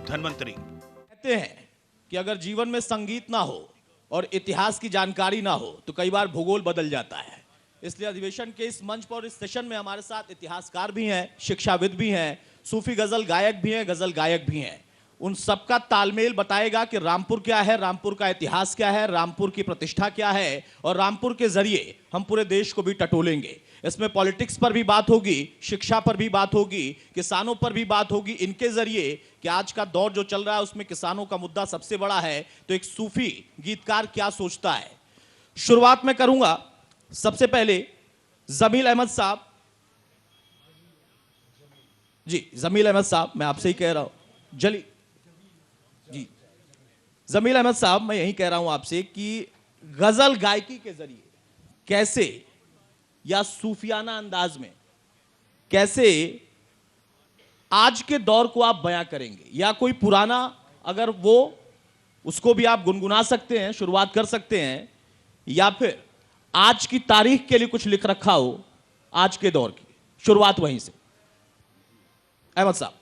धन्वंतरी। कहते हैं कि अगर जीवन में संगीत ना हो और इतिहास की जानकारी ना हो तो कई बार भूगोल बदल जाता है। इसलिए अधिवेशन के इस मंच पर इस सेशन में हमारे साथ इतिहासकार भी हैं, शिक्षाविद भी हैं, सूफी गजल गायक भी हैं, गजल गायक भी हैं। उन सबका तालमेल बताएगा कि रामपुर क्या है, रामपुर का इतिहास क्या है, रामपुर की प्रतिष्ठा क्या है और रामपुर के जरिए हम पूरे देश को भी टटोलेंगे। इसमें पॉलिटिक्स पर भी बात होगी, शिक्षा पर भी बात होगी, किसानों पर भी बात होगी, इनके जरिए कि आज का दौर जो चल रहा है उसमें किसानों का मुद्दा सबसे बड़ा है, तो एक सूफी गीतकार क्या सोचता है। शुरुआत में करूंगा सबसे पहले जमील अहमद साहब। जी जमील अहमद साहब, मैं आपसे ही कह रहा हूं जी जमील अहमद साहब, मैं यही कह रहा हूं आपसे कि गजल गायकी के जरिए कैसे या सूफियाना अंदाज में कैसे आज के दौर को आप बयां करेंगे, या कोई पुराना अगर वो उसको भी आप गुनगुना सकते हैं, शुरुआत कर सकते हैं, या फिर आज की तारीख के लिए कुछ लिख रखा हो आज के दौर की, शुरुआत वहीं से। अहमद साहब।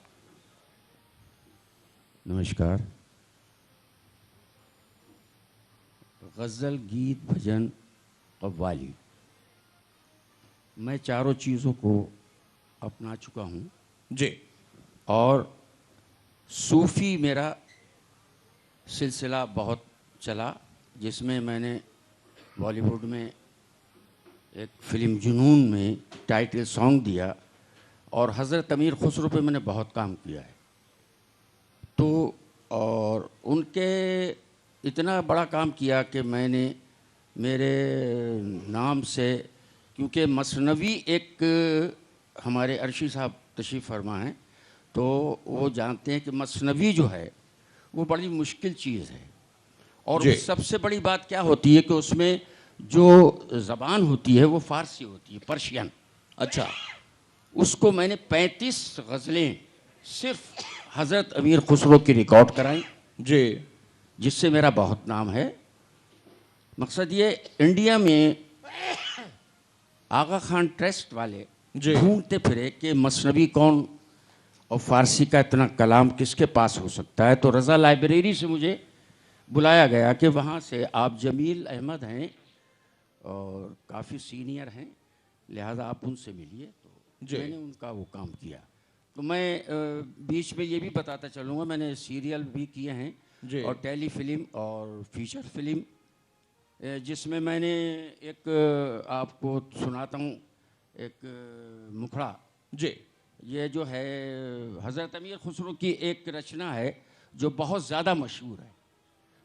नमस्कार। गज़ल, गीत, भजन, कव्वाली, मैं चारों चीज़ों को अपना चुका हूँ जी। और सूफ़ी मेरा सिलसिला बहुत चला, जिसमें मैंने बॉलीवुड में एक फ़िल्म जुनून में टाइटल सॉन्ग दिया और हज़रत अमीर खुसरो पे मैंने बहुत काम किया है। तो और उनके इतना बड़ा काम किया कि मैंने मेरे नाम से, क्योंकि मसनवी एक हमारे अर्शी साहब तशरीफ़ फरमा हैं, तो वो जानते हैं कि मसनवी जो है वो बड़ी मुश्किल चीज़ है। और सबसे बड़ी बात क्या होती है कि उसमें जो ज़बान होती है वो फ़ारसी होती है, पर्शियन। अच्छा, उसको मैंने 35 गज़लें सिर्फ हज़रत अमीर खुसरो की रिकॉर्ड कराई जी, जिससे मेरा बहुत नाम है। मकसद ये, इंडिया में आगा खान ट्रस्ट वाले ढूंढते फिरे कि मसनवी कौन और फ़ारसी का इतना कलाम किसके पास हो सकता है, तो रज़ा लाइब्रेरी से मुझे बुलाया गया कि वहाँ से आप जमील अहमद हैं और काफ़ी सीनियर हैं, लिहाजा आप उनसे मिलिए। तो मैंने उनका वो काम किया। तो मैं बीच में ये भी बताता चलूँगा, मैंने सीरियल भी किए हैं और टेली फिल्म और फीचर फिल्म, जिसमें मैंने एक आपको सुनाता हूँ, एक मुखड़ा जी। ये जो है हज़रत अमीर खुसरो की एक रचना है जो बहुत ज़्यादा मशहूर है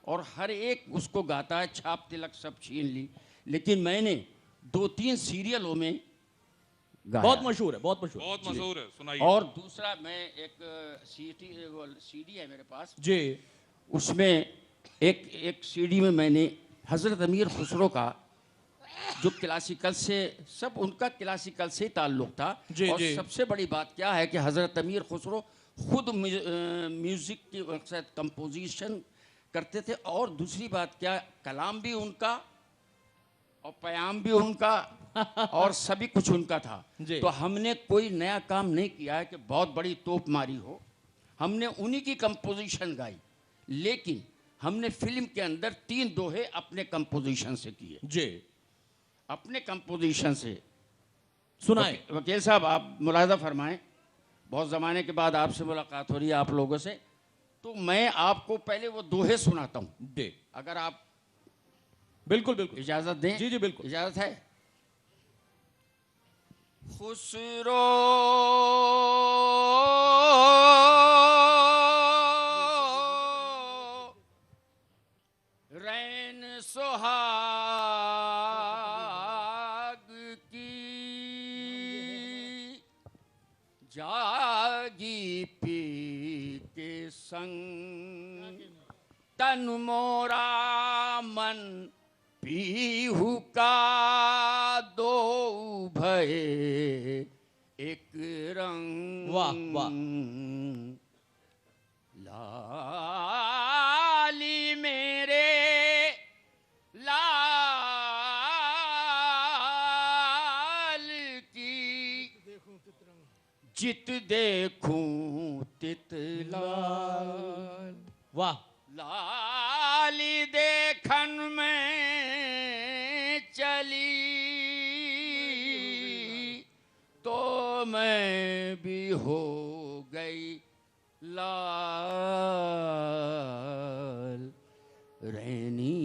और हर एक उसको गाता है, छाप तिलक सब छीन ली, लेकिन मैंने 2-3 सीरियलों में गाया। बहुत मशहूर है, बहुत मशहूर है, सुनाइए। और दूसरा, मैं एक सीडी है मेरे पास जी, उसमें एक सीडी में मैंने हज़रत अमीर खुसरो का जो क्लासिकल से, सब उनका क्लासिकल से ताल्लुक़ था जी, और जी। सबसे बड़ी बात क्या है कि हज़रत अमीर खुसरो खुद म्यूज़िक की मकसद कंपोजिशन करते थे, और दूसरी बात क्या, कलाम भी उनका और प्याम भी उनका और सभी कुछ उनका था। तो हमने कोई नया काम नहीं किया है कि बहुत बड़ी तोप मारी हो, हमने उन्हीं की कंपोजिशन गाई, लेकिन हमने फिल्म के अंदर 3 दोहे अपने कंपोजिशन से किए जी, अपने कंपोजिशन से सुनाए। वकील साहब, आप मुलाहजा फरमाएं, बहुत ज़माने के बाद आपसे मुलाकात हो रही है आप लोगों से, तो मैं आपको पहले वो दोहे सुनाता हूँ दे, अगर आप बिल्कुल बिल्कुल इजाज़त दें। जी जी बिल्कुल, इजाज़त है। खुसरो रैन सुहाग की जागी पी के संग, तन मोरा मन पीहू का दो भये एक रंग। वाह वाह। लाली मेरे लाल की, जित देखूं तित लाल। वाह। लाली देखन में चली तो मैं भी हो गई लाल, रैनी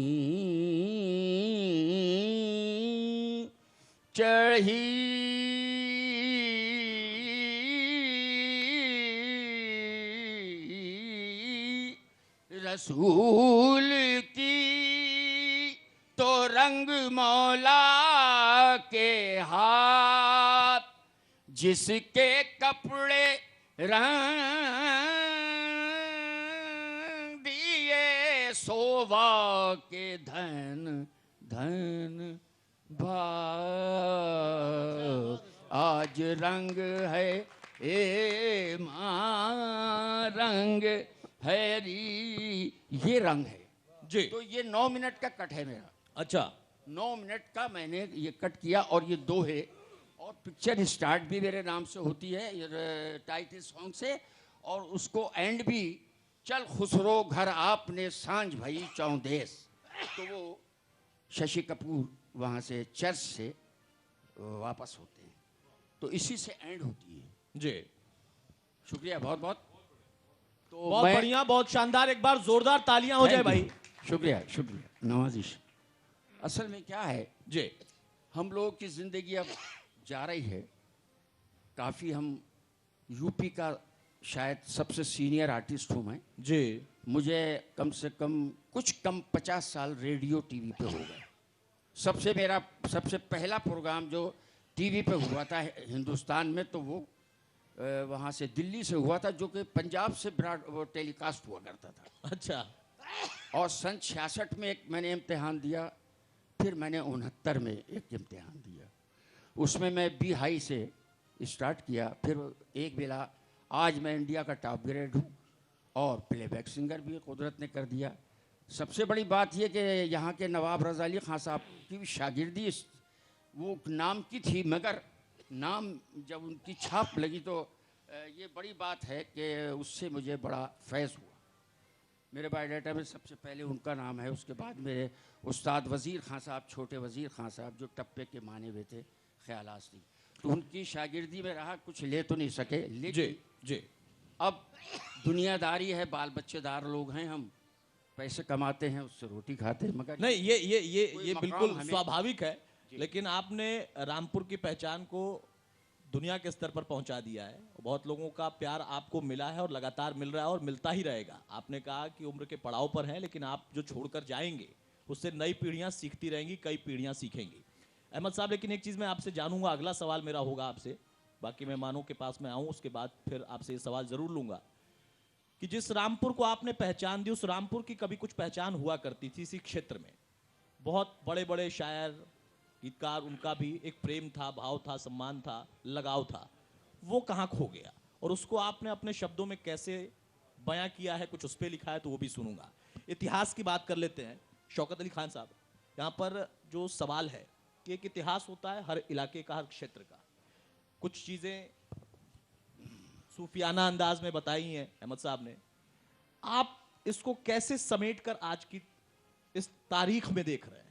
चढ़ी रसूल की तो रंग मौला के हाथ, जिसके कपड़े रंग दिए सोवा के धन धन भाव, आज रंग है ए माँ रंग है री, ये रंग है जी। तो ये 9 मिनट का कट है मेरा। अच्छा। 9 मिनट का मैंने ये कट किया और ये 2 है। और पिक्चर स्टार्ट भी मेरे नाम से होती है टाइटल सॉन्ग से, और उसको एंड भी चल खुसरो घर आपने सांझ भई चौदेस, तो वो शशि कपूर वहाँ से चर्च से वापस होते हैं, तो इसी से एंड होती है। जी, शुक्रिया बहुत बहुत। तो बहुत बढ़िया, बहुत शानदार। एक बार जोरदार तालियां हो जाए भाई। शुक्रिया शुक्रिया नवाजिश। असल में क्या है जी हम लोगों की ज़िंदगी अब जा रही है काफ़ी, हम यूपी का शायद सबसे सीनियर आर्टिस्ट हूँ मैं। जी। मुझे कम से कम 50 साल रेडियो टीवी पे हो गए। मेरा सबसे पहला प्रोग्राम जो टीवी पे हुआ था हिंदुस्तान में, तो वो वहाँ से दिल्ली से हुआ था, जो कि पंजाब से वो टेलीकास्ट हुआ करता था। अच्छा। और सन 66 में एक मैंने इम्तिहान दिया, फिर मैंने 69 में एक इम्तिहान दिया। उसमें मैं बी हाई से स्टार्ट किया, फिर एक बेला आज मैं इंडिया का टॉप ग्रेड हूँ और प्लेबैक सिंगर भी कुदरत ने कर दिया। सबसे बड़ी बात यह कि यहाँ के नवाब रज़ा अली खां साहब की शागिर्दी वो नाम की थी, मगर नाम जब उनकी छाप लगी तो ये बड़ी बात है कि उससे मुझे बड़ा फैज़ हुआ। मेरे बायोडाटा में सबसे पहले उनका नाम है, उसके बाद मेरे उस्ताद वज़ीर खां साहब, छोटे वज़ीर खां साहब जो टप्पे के माने हुए थे ख्यालात थी, तो उनकी शागिर्दी में रहा। कुछ ले तो नहीं सके, जी लेकिन जी। अब दुनियादारी है, बाल बच्चेदार लोग हैं हम, पैसे कमाते हैं उससे रोटी खाते हैं, मगर नहीं, ये मकाम बिल्कुल हमें- स्वाभाविक है। लेकिन आपने रामपुर की पहचान को दुनिया के स्तर पर पहुंचा दिया है। बहुत लोगों का प्यार आपको मिला है और लगातार मिल रहा है और मिलता ही रहेगा। आपने कहा कि उम्र के पड़ाव पर हैं, लेकिन आप जो छोड़कर जाएंगे उससे नई पीढ़ियां सीखती रहेंगी, कई पीढ़ियां सीखेंगी। अहमद साहब, लेकिन एक चीज़ मैं आपसे जानूंगा, अगला सवाल मेरा होगा आपसे, बाकी मेहमानों के पास मैं आऊँ उसके बाद फिर आपसे ये सवाल ज़रूर लूँगा कि जिस रामपुर को आपने पहचान दी, उस रामपुर की कभी कुछ पहचान हुआ करती थी इसी क्षेत्र में। बहुत बड़े बड़े शायर, गीतकार, उनका भी एक प्रेम था, भाव था, सम्मान था, लगाव था। वो कहाँ खो गया और उसको आपने अपने शब्दों में कैसे बयां किया है, कुछ उस पर लिखा है तो वो भी सुनूंगा। इतिहास की बात कर लेते हैं शौकत अली खान साहब। यहाँ पर जो सवाल है कि एक इतिहास होता है हर इलाके का, हर क्षेत्र का। कुछ चीज़ें सूफियाना अंदाज में बताई हैं अहमद साहब ने। आप इसको कैसे समेट कर आज की इस तारीख में देख रहे हैं?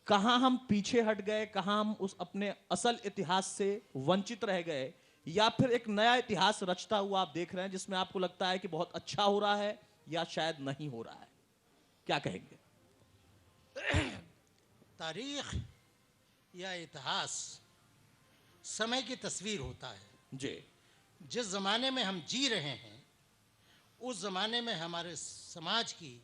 कहां हम पीछे हट गए, कहां हम उस अपने असल इतिहास से वंचित रह गए, या फिर एक नया इतिहास रचता हुआ आप देख रहे हैं जिसमें आपको लगता है कि बहुत अच्छा हो रहा है या शायद नहीं हो रहा है? क्या कहेंगे? तारीख या इतिहास समय की तस्वीर होता है। जी जिस ज़माने में हम जी रहे हैं उस ज़माने में हमारे समाज की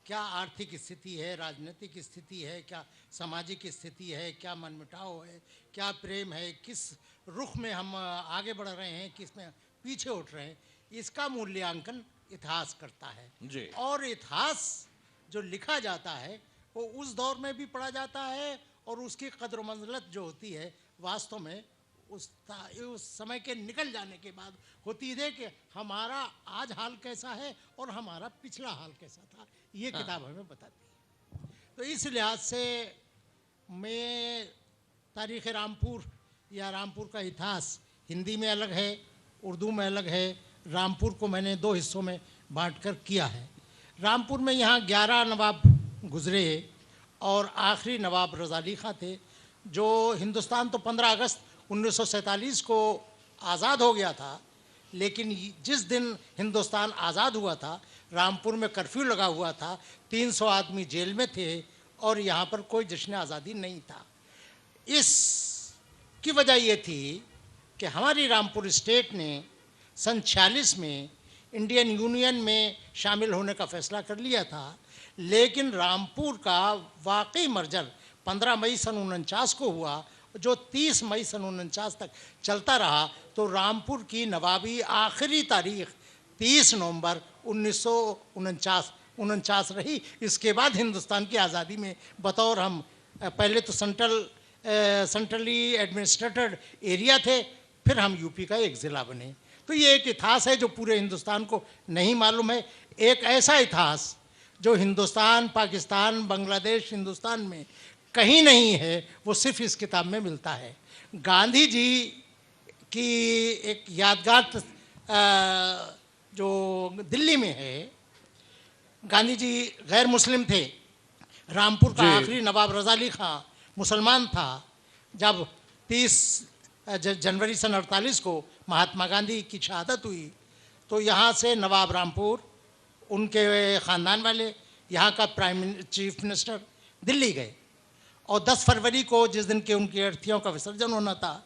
क्या आर्थिक स्थिति है, राजनीतिक स्थिति है, क्या सामाजिक स्थिति है, क्या मनमुटाव है, क्या प्रेम है, किस रुख में हम आगे बढ़ रहे हैं, किस में पीछे उठ रहे हैं, इसका मूल्यांकन इतिहास करता है। जी। और इतिहास जो लिखा जाता है वो उस दौर में भी पढ़ा जाता है और उसकी कद्र मंज़लत जो होती है वास्तव में उस समय के निकल जाने के बाद होती है कि हमारा आज हाल कैसा है और हमारा पिछला हाल कैसा था, ये किताब हमें बताती है। तो इस लिहाज से मैं तारीख़ रामपुर या रामपुर का इतिहास हिंदी में अलग है, उर्दू में अलग है। रामपुर को मैंने 2 हिस्सों में बांटकर किया है। रामपुर में यहाँ 11 नवाब गुजरे और आखिरी नवाब रज़ा अली खां थे। जो हिंदुस्तान तो 15 अगस्त 1947 को आज़ाद हो गया था, लेकिन जिस दिन हिंदुस्तान आज़ाद हुआ था रामपुर में कर्फ्यू लगा हुआ था, 300 आदमी जेल में थे और यहाँ पर कोई जश्न आज़ादी नहीं था। इसकी वजह ये थी कि हमारी रामपुर स्टेट ने सन 46 में इंडियन यूनियन में शामिल होने का फैसला कर लिया था, लेकिन रामपुर का वाकई मर्जर 15 मई सन 49 को हुआ, जो 30 मई सन 49 तक चलता रहा। तो रामपुर की नवाबी आखिरी तारीख 30 नवंबर 1949 रही। इसके बाद हिंदुस्तान की आज़ादी में बतौर हम पहले तो सेंट्रली एडमिनिस्ट्रेटेड एरिया थे, फिर हम यूपी का एक ज़िला बने। तो ये एक इतिहास है जो पूरे हिंदुस्तान को नहीं मालूम है। एक ऐसा इतिहास जो हिंदुस्तान, पाकिस्तान, बांग्लादेश, हिंदुस्तान में कहीं नहीं है, वो सिर्फ इस किताब में मिलता है। गांधी जी की एक यादगार जो दिल्ली में है, गांधी जी गैर मुस्लिम थे। रामपुर का आखिरी नवाब रज़ा अली खां मुसलमान था। जब 30 जनवरी सन 48 को महात्मा गांधी की शहादत हुई, तो यहाँ से नवाब रामपुर, उनके ख़ानदान वाले, यहाँ का चीफ मिनिस्टर दिल्ली गए और 10 फरवरी को, जिस दिन के उनकी अस्थियों का विसर्जन होना था,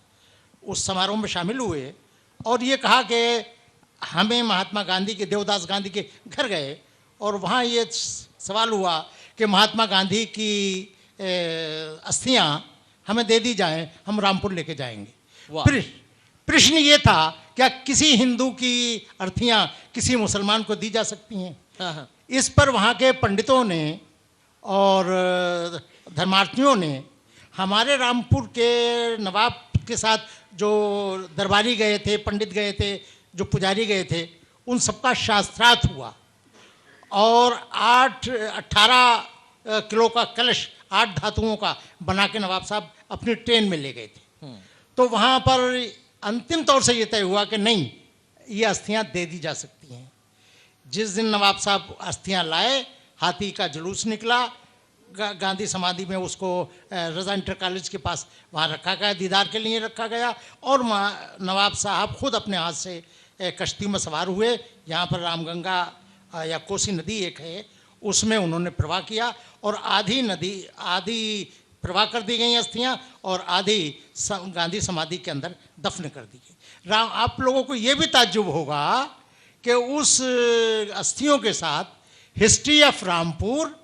उस समारोह में शामिल हुए और ये कहा कि हमें महात्मा गांधी के, देवदास गांधी के घर गए और वहाँ ये सवाल हुआ कि महात्मा गांधी की अस्थियाँ हमें दे दी जाएं, हम रामपुर लेके जाएंगे। प्रश्न ये था, क्या किसी हिंदू की अर्थियाँ किसी मुसलमान को दी जा सकती हैं? इस पर वहाँ के पंडितों ने और धर्मार्थियों ने हमारे रामपुर के नवाब के साथ जो दरबारी गए थे, पंडित गए थे, जो पुजारी गए थे, उन सबका शास्त्रार्थ हुआ और 18 किलो का कलश 8 धातुओं का बना के नवाब साहब अपनी ट्रेन में ले गए थे। तो वहाँ पर अंतिम तौर से ये तय हुआ कि नहीं, ये अस्थियाँ दे दी जा सकती हैं। जिस दिन नवाब साहब अस्थियाँ लाए, हाथी का जुलूस निकला, गांधी समाधि में उसको रज़ा इंटर कॉलेज के पास वहाँ रखा गया, दीदार के लिए रखा गया और नवाब साहब खुद अपने हाथ से कश्ती में सवार हुए। यहाँ पर रामगंगा या कोसी नदी एक है, उसमें उन्होंने प्रवाह किया और आधी प्रवाह कर दी गई अस्थियाँ और आधी गांधी समाधि के अंदर दफन कर दी गई। आप लोगों को ये भी ताज्जुब होगा कि उस अस्थियों के साथ हिस्ट्री ऑफ रामपुर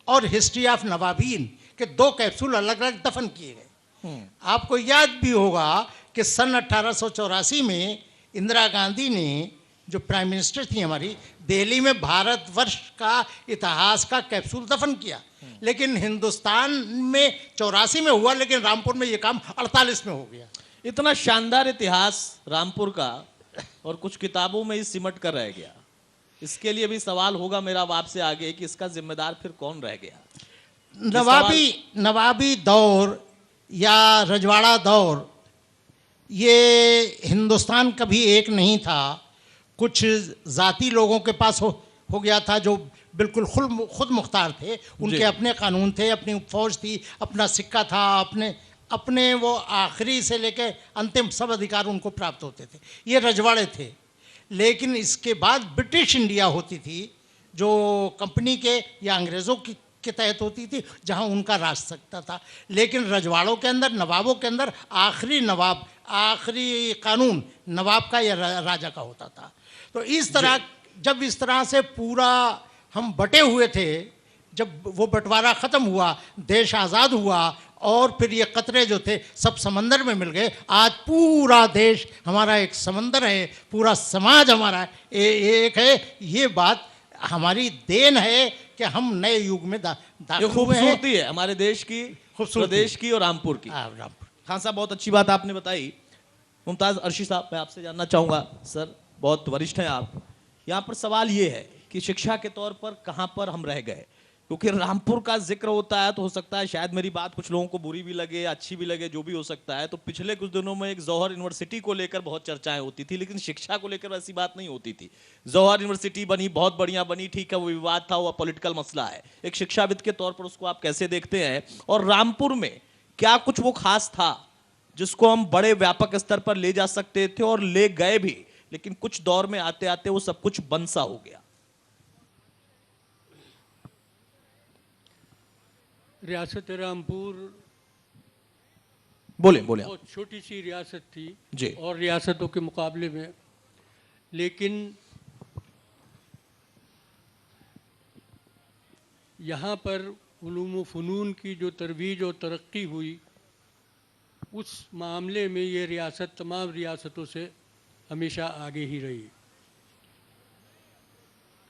और हिस्ट्री ऑफ नवाबीन के 2 कैप्सूल अलग अलग दफन किए गए। आपको याद भी होगा कि सन 1884 में इंदिरा गांधी ने, जो प्राइम मिनिस्टर थी हमारी, दिल्ली में भारतवर्ष का इतिहास का कैप्सूल दफन किया। लेकिन हिंदुस्तान में 84 में हुआ, लेकिन रामपुर में ये काम 48 में हो गया। इतना शानदार इतिहास रामपुर का और कुछ किताबों में ही सिमट कर रह गया। इसके लिए भी सवाल होगा मेरा आपसे आगे कि इसका जिम्मेदार फिर कौन रह गया? नवाबी दौर या रजवाड़ा दौर, ये हिंदुस्तान कभी एक नहीं था। कुछ जाती लोगों के पास हो गया था जो बिल्कुल खुद मुख्तार थे, उनके अपने कानून थे, अपनी फौज थी, अपना सिक्का था, अपने वो आखिरी से लेकर अंतिम सब अधिकार उनको प्राप्त होते थे। ये रजवाड़े थे। लेकिन इसके बाद ब्रिटिश इंडिया होती थी, जो कंपनी के या अंग्रेज़ों के तहत होती थी, जहां उनका राज सकता था। लेकिन रजवाड़ों के अंदर, नवाबों के अंदर आखिरी नवाब, आखिरी कानून नवाब का या राजा का होता था। तो इस तरह, जब इस तरह से पूरा हम बटे हुए थे, जब वो बंटवारा ख़त्म हुआ, देश आज़ाद हुआ और फिर ये कतरे जो थे सब समंदर में मिल गए। आज पूरा देश हमारा एक समंदर है, पूरा समाज हमारा एक है। ये बात हमारी देन है कि हम नए युग में दाखिल हुए हैं। खूबसूरती है हमारे देश की, प्रदेश की और रामपुर की। रामपुर। खान साहब, बहुत अच्छी बात आपने बताई। मुमताज़ अर्शी साहब, मैं आपसे जानना चाहूँगा, सर बहुत वरिष्ठ हैं आप, यहाँ पर सवाल ये है कि शिक्षा के तौर पर कहाँ पर हम रह गए? क्योंकि रामपुर का जिक्र होता है तो हो सकता है शायद मेरी बात कुछ लोगों को बुरी भी लगे, अच्छी भी लगे, जो भी हो सकता है। तो पिछले कुछ दिनों में एक जौहर यूनिवर्सिटी को लेकर बहुत चर्चाएं होती थी, लेकिन शिक्षा को लेकर ऐसी बात नहीं होती थी। जौहर यूनिवर्सिटी बनी, बहुत बढ़िया बनी, ठीक है, वो विवाद था, वो पॉलिटिकल मसला है। एक शिक्षाविद के तौर पर उसको आप कैसे देखते हैं? और रामपुर में क्या कुछ वो खास था जिसको हम बड़े व्यापक स्तर पर ले जा सकते थे और ले गए भी, लेकिन कुछ दौर में आते आते वो सब कुछ बंद सा हो गया? रियासत रामपुर बोले बोले आप। बहुत छोटी सी रियासत थी जी। और रियासतों के मुकाबले में, लेकिन यहाँ पर उलूम व फ़नून की जो तरवीज और तरक्की हुई, उस मामले में ये रियासत तमाम रियासतों से हमेशा आगे ही रही।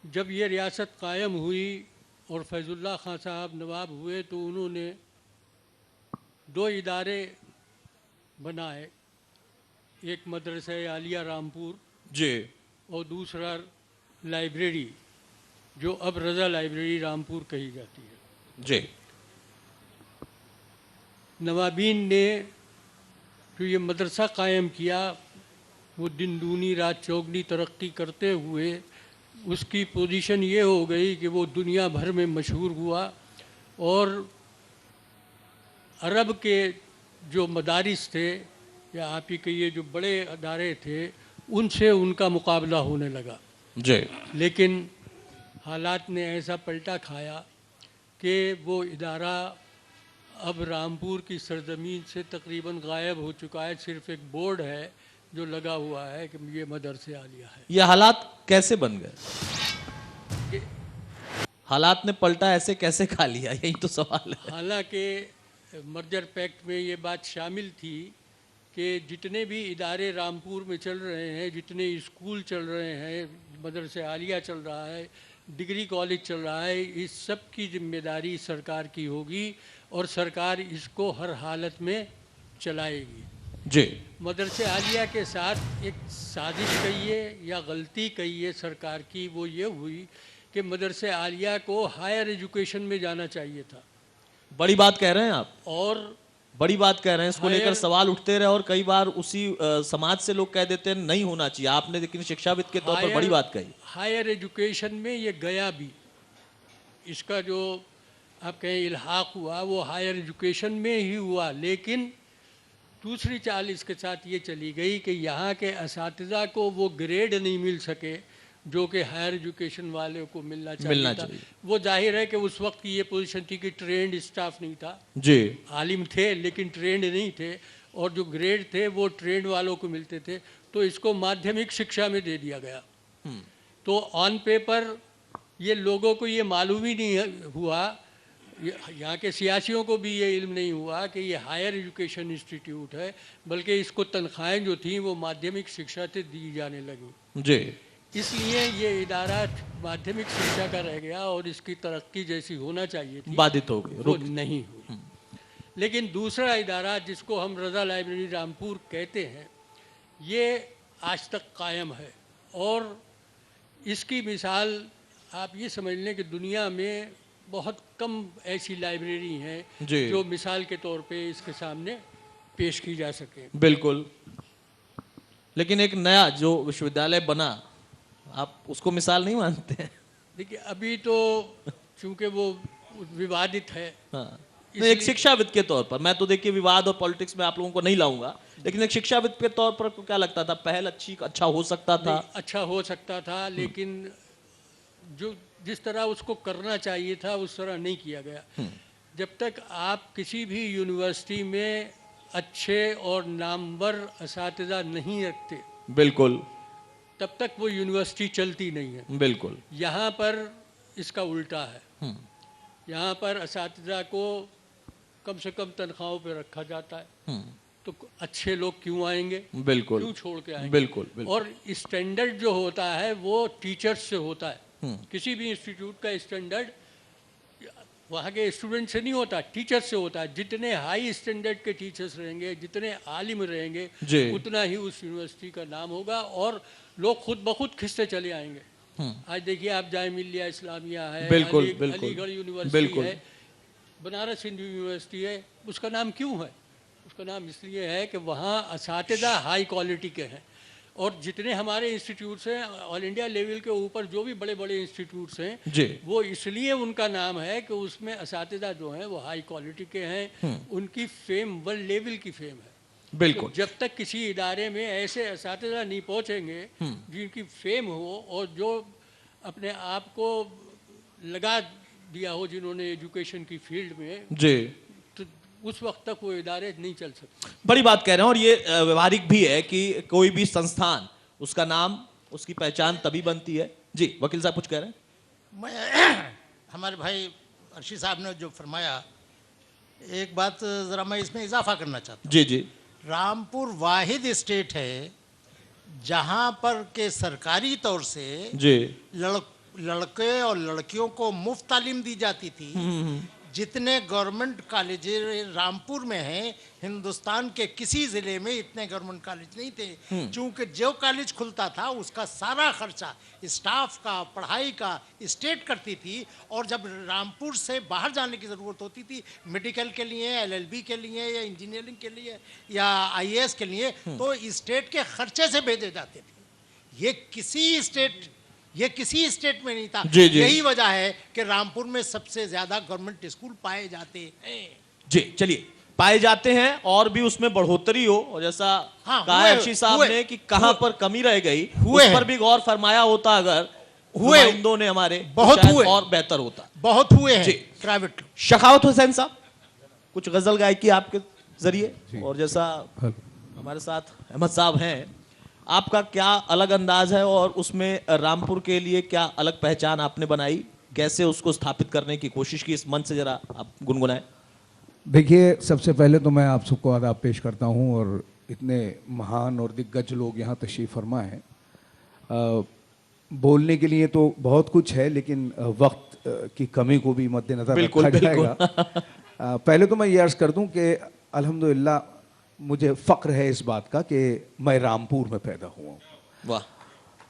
जब ये रियासत कायम हुई और फैज़ुल्लाह खां साहब नवाब हुए तो उन्होंने 2 इदारे बनाए, एक मदरसा आलिया रामपुर जी। और दूसरा लाइब्रेरी, जो अब रज़ा लाइब्रेरी रामपुर कही जाती है। जी। नवाबीन ने जो ये मदरसा कायम किया, वो दिन दूनी रात चौगनी तरक्की करते हुए उसकी पोजीशन ये हो गई कि वो दुनिया भर में मशहूर हुआ और अरब के जो मदारिस थे या आप ही कहिए जो बड़े अदारे थे, उनसे उनका मुकाबला होने लगा। जी। लेकिन हालात ने ऐसा पलटा खाया कि वो इदारा अब रामपुर की सरजमीन से तकरीबन गायब हो चुका है। सिर्फ एक बोर्ड है जो लगा हुआ है कि ये मदरसे आलिया है। ये हालात कैसे बन गए? हालात ने पलटा ऐसे कैसे खा लिया, यही तो सवाल है। हालांकि मर्जर पैक्ट में ये बात शामिल थी कि जितने भी इदारे रामपुर में चल रहे हैं, जितने स्कूल चल रहे हैं, मदरसे आलिया चल रहा है, डिग्री कॉलेज चल रहा है, इस सब की जिम्मेदारी सरकार की होगी और सरकार इसको हर हालत में चलाएगी। जी। मदरसे आलिया के साथ एक साजिश कहिए या गलती कहिए सरकार की, वो ये हुई कि मदरसे आलिया को हायर एजुकेशन में जाना चाहिए था। बड़ी बात कह रहे हैं आप, और बड़ी बात कह रहे हैं। इसको लेकर हायर- सवाल उठते रहे और कई बार उसी समाज से लोग कह देते हैं नहीं होना चाहिए। आपने लेकिन शिक्षाविद के तौर पर बड़ी बात कही। हायर एजुकेशन में ये गया भी, इसका जो आप कहें इल्हाक हुआ वो हायर एजुकेशन में ही हुआ, लेकिन दूसरी चाल इसके साथ ये चली गई कि यहाँ के असातिज़ा को वो ग्रेड नहीं मिल सके जो कि हायर एजुकेशन वाले को मिलना चाहिए। वो जाहिर है कि उस वक्त की ये पोजीशन थी कि ट्रेंड स्टाफ नहीं था। जी। आलिम थे लेकिन ट्रेंड नहीं थे, और जो ग्रेड थे वो ट्रेंड वालों को मिलते थे, तो इसको माध्यमिक शिक्षा में दे दिया गया। तो ऑन पेपर ये लोगों को ये मालूम ही नहीं हुआ, यहाँ के सियासियों को भी ये इल्म नहीं हुआ कि ये हायर एजुकेशन इंस्टीट्यूट है, बल्कि इसको तनख्वाहें जो थी वो माध्यमिक शिक्षा से दी जाने लगी। जी। इसलिए ये इदारा माध्यमिक शिक्षा का रह गया और इसकी तरक्की जैसी होना चाहिए थी बाधित हो गई, वो नहीं हुई। लेकिन दूसरा इदारा जिसको हम रज़ा लाइब्रेरी रामपुर कहते हैं, ये आज तक कायम है और इसकी मिसाल आप ये समझ लें कि दुनिया में बहुत कम ऐसी लाइब्रेरी हैं जो मिसाल के तौर पे इसके सामने पेश की जा सके। बिल्कुल। लेकिन एक नया जो विश्वविद्यालय बना, आप उसको मिसाल नहीं मानते हैं? देखिए अभी तो चूंकि वो विवादित है। हाँ। एक शिक्षाविद के तौर पर मैं तो देखिए विवाद और पॉलिटिक्स में आप लोगों को नहीं लाऊंगा, लेकिन एक शिक्षाविद के तौर पर क्या लगता था, पहल अच्छा हो सकता था? अच्छा हो सकता था, लेकिन जो जिस तरह उसको करना चाहिए था उस तरह नहीं किया गया। जब तक आप किसी भी यूनिवर्सिटी में अच्छे और नामवर असातिज़ा नहीं रखते, बिल्कुल, तब तक वो यूनिवर्सिटी चलती नहीं है। बिल्कुल। यहाँ पर इसका उल्टा है। यहाँ पर असातिज़ा को कम से कम तनख्वाहों पे रखा जाता है, तो अच्छे लोग क्यों आएंगे? बिल्कुल। क्यों छोड़ के आएंगे? बिल्कुल, बिल्कुल। और स्टैंडर्ड जो होता है वो टीचर्स से होता है। किसी भी इंस्टीट्यूट का स्टैंडर्ड वहाँ के स्टूडेंट से नहीं होता, टीचर से होता है। जितने हाई स्टैंडर्ड के टीचर्स रहेंगे, जितने आलिम रहेंगे, उतना ही उस यूनिवर्सिटी का नाम होगा और लोग खुद ब खुद खिसते चले आएंगे। आज देखिए आप जामिया इस्लामिया है, बिल्कुल, बिल्कुल, अलीगढ़ यूनिवर्सिटी बिल्कुल। है, बनारस हिंदू यूनिवर्सिटी है। उसका नाम क्यों है? उसका नाम इसलिए है कि वहाँ असातिज़ा हाई क्वालिटी के हैं। और जितने हमारे इंस्टीट्यूट्स हैं ऑल इंडिया लेवल के ऊपर, जो भी बड़े बड़े इंस्टीट्यूट्स हैं, जी। वो इसलिए उनका नाम है कि उसमें असातिज़ा जो हैं वो हाई क्वालिटी के हैं। उनकी फेम वर्ल्ड लेवल की फेम है। बिल्कुल। तो जब तक किसी इदारे में ऐसे असातिज़ा नहीं पहुँचेंगे जिनकी फेम हो और जो अपने आप को लगा दिया हो जिन्होंने एजुकेशन की फील्ड में, जी, तो उस वक्त तक वो इदारे नहीं चल सकते। बड़ी बात कह रहे हैं। और ये व्यवहारिक भी है कि कोई भी संस्थान, उसका नाम, उसकी पहचान तभी बनती है। जी, वकील साहब कुछ कह रहे हैं? मैं हमारे भाई अर्शी साहब ने जो फरमाया, एक बात ज़रा मैं इसमें इजाफा करना चाहता जी जी। हूँ। रामपुर वाहिद स्टेट है जहाँ पर के सरकारी तौर से जी। लड़के और लड़कियों को मुफ्त तालीम दी जाती थी। जितने गवर्नमेंट कॉलेज रामपुर में हैं, हिंदुस्तान के किसी ज़िले में इतने गवर्नमेंट कॉलेज नहीं थे। क्योंकि जो कॉलेज खुलता था उसका सारा खर्चा स्टाफ का, पढ़ाई का स्टेट करती थी। और जब रामपुर से बाहर जाने की ज़रूरत होती थी मेडिकल के लिए, LLB के लिए या इंजीनियरिंग के लिए या IAS के लिए, तो स्टेट के खर्चे से भेजे जाते थे। ये किसी स्टेट में नहीं था। जी, जी। यही वजह है कि रामपुर में सबसे ज्यादा गवर्नमेंट स्कूल पाए जाते हैं। जी, चलिए, पाए जाते हैं और भी उसमें बढ़ोतरी हो। और जैसा हाँ, कहा अर्शी साहब ने कि कहां पर कमी रह गई, हुए उस पर हैं। भी गौर फरमाया होता अगर हुए। नुमाइंदों ने हमारे, तो बहुत शायद हुए। और बेहतर होता। बहुत हुए जी। हैं प्राइवेट। शखावत हुसैन साहब, कुछ गजल गायकी आपके जरिए। और जैसा हमारे साथ अहमद साहब हैं, आपका क्या अलग अंदाज है और उसमें रामपुर के लिए क्या अलग पहचान आपने बनाई, कैसे उसको स्थापित करने की कोशिश की, इस मंच से जरा आप गुनगुनाएं। देखिए, सबसे पहले तो मैं आप सबको आदाब पेश करता हूं और इतने महान और दिग्गज लोग यहाँ तशरीफ़ फरमा हैं। बोलने के लिए तो बहुत कुछ है, लेकिन वक्त की कमी को भी मद्देनजर बिल्कुल, रखा बिल्कुल। जाएगा। पहले तो मैं ये अर्ज़ कर दूं कि अल्हम्दुलिल्लाह मुझे फ़ख्र है इस बात का कि मैं रामपुर में पैदा हुआ हूँ। वाह।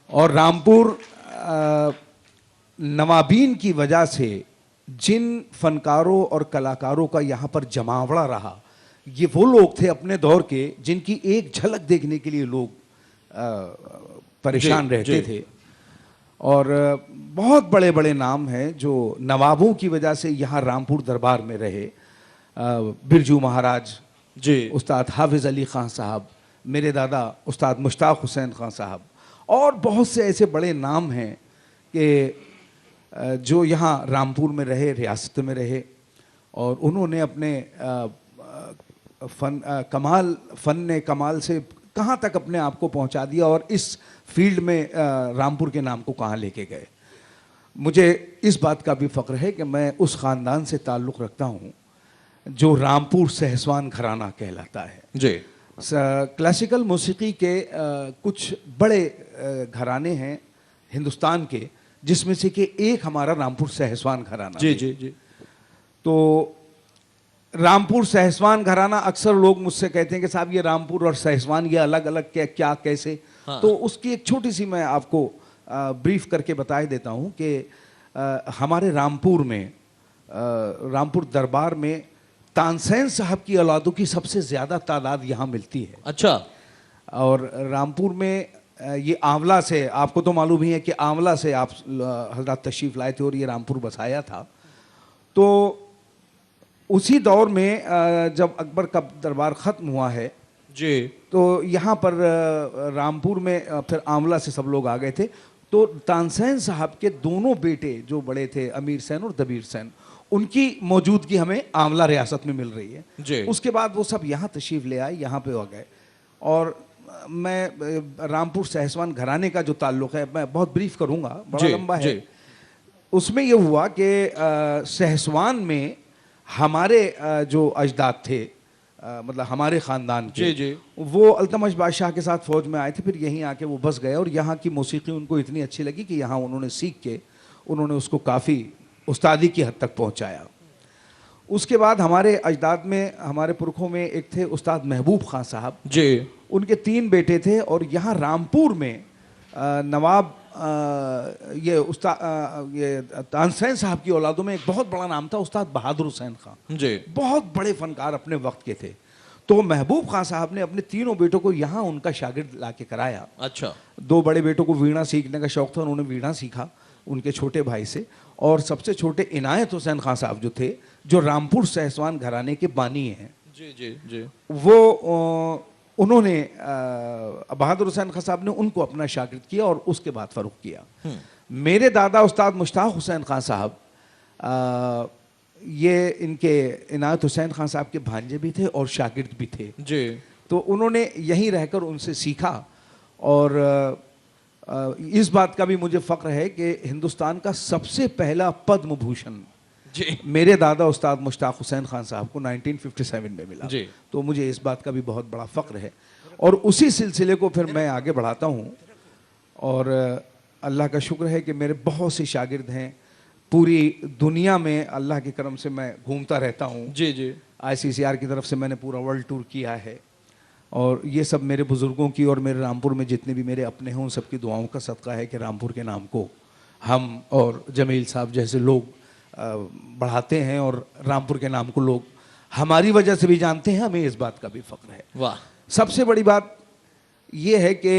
और रामपुर नवाबीन की वजह से जिन फनकारों और कलाकारों का यहाँ पर जमावड़ा रहा, ये वो लोग थे अपने दौर के जिनकी एक झलक देखने के लिए लोग परेशान जी, रहते जी। थे। और बहुत बड़े बड़े नाम हैं जो नवाबों की वजह से यहाँ रामपुर दरबार में रहे। बिरजू महाराज जी, उस्ताद हाफिज़ अली ख़ान साहब, मेरे दादा उस्ताद मुश्ताक हुसैन ख़ान साहब, और बहुत से ऐसे बड़े नाम हैं कि जो यहाँ रामपुर में रहे, रियासत में रहे, और उन्होंने अपने फ़न ने कमाल से कहाँ तक अपने आप को पहुँचा दिया और इस फील्ड में रामपुर के नाम को कहाँ लेके गए। मुझे इस बात का भी फ़ख्र है कि मैं उस ख़ानदान से ताल्लुक़ रखता हूँ जो रामपुर सहसवान घराना कहलाता है। जी। क्लासिकल मौसीकी के कुछ बड़े घराने हैं हिंदुस्तान के, जिसमें से कि एक हमारा रामपुर सहसवान घराना जी है। जी जी। तो रामपुर सहसवान घराना, अक्सर लोग मुझसे कहते हैं कि साहब ये रामपुर और सहसवान ये अलग अलग क्या कैसे। हाँ। तो उसकी एक छोटी सी मैं आपको ब्रीफ करके बता देता हूँ कि हमारे रामपुर में, रामपुर दरबार में तानसेन साहब की औलादों की सबसे ज़्यादा तादाद यहाँ मिलती है। अच्छा। और रामपुर में ये आंवला से, आपको तो मालूम ही है कि आंवला से आप हजरत तशरीफ़ लाए थे और ये रामपुर बसाया था। तो उसी दौर में जब अकबर का दरबार ख़त्म हुआ है जी, तो यहाँ पर रामपुर में फिर आंवला से सब लोग आ गए थे। तो तानसेन साहब के दोनों बेटे जो बड़े थे, अमीर सैन और दबीर सैन, उनकी मौजूदगी हमें आंवला रियासत में मिल रही है। जी। उसके बाद वो सब यहाँ तशरीफ़ ले आए, यहाँ पे हो गए। और मैं रामपुर सहसवान घराने का जो ताल्लुक़ है, मैं बहुत ब्रीफ करूँगा, बड़ा जी, लंबा है। जी। उसमें ये हुआ कि सहसवान में हमारे जो अजदाद थे, मतलब हमारे ख़ानदान के, जी, जी। वो अल्तमश बादशाह के साथ फ़ौज में आए थे, फिर यहीं आके वो बस गए और यहाँ की मौसीकी उनको इतनी अच्छी लगी कि यहाँ उन्होंने सीख के उन्होंने उसको काफ़ी उस्तादी की हद तक पहुँचाया। उसके बाद हमारे अजदाद में, हमारे पुरखों में एक थे उस्ताद महबूब खां साहब। जी। उनके 3 बेटे थे और यहाँ रामपुर में नवाब ये उस्ताद ये तानसेन साहब की औलादों में एक बहुत बड़ा नाम था उस्ताद बहादुर हुसैन खान। जी। बहुत बड़े फनकार अपने वक्त के थे। तो महबूब खान साहब ने अपने तीनों बेटों को यहाँ उनका शागिर्द ला के कराया। अच्छा। 2 बड़े बेटों को वीणा सीखने का शौक था, उन्होंने वीणा सीखा उनके छोटे भाई से। और सबसे छोटे इनायत हुसैन खान साहब जो थे, जो रामपुर सहसवान घराने के बानी हैं, जी जी जी, वो उन्होंने बहादुर हुसैन खान साहब ने उनको अपना शागिर्द किया और उसके बाद फरूख किया। मेरे दादा उस्ताद मुश्ताक हुसैन खान साहब, ये इनके इनायत हुसैन खान साहब के भांजे भी थे और शागिर्द भी थे जी। तो उन्होंने यहीं रहकर उनसे सीखा। और इस बात का भी मुझे फख्र है कि हिंदुस्तान का सबसे पहला पद्म भूषण जी मेरे दादा उस्ताद मुश्ताक हुसैन खान साहब को 1957 में मिला। जी। तो मुझे इस बात का भी बहुत बड़ा फख्र है। और उसी सिलसिले को फिर मैं आगे बढ़ाता हूँ। और अल्लाह का शुक्र है कि मेरे बहुत से शागिर्द हैं पूरी दुनिया में। अल्लाह के करम से मैं घूमता रहता हूँ। जी जी। ICCR की तरफ से मैंने पूरा वर्ल्ड टूर किया है। और ये सब मेरे बुज़ुर्गों की और मेरे रामपुर में जितने भी मेरे अपने हैं उन सबकी दुआओं का सदका है कि रामपुर के नाम को हम और जमील साहब जैसे लोग बढ़ाते हैं और रामपुर के नाम को लोग हमारी वजह से भी जानते हैं। हमें इस बात का भी फ़ख्र है। वाह। सबसे बड़ी बात ये है कि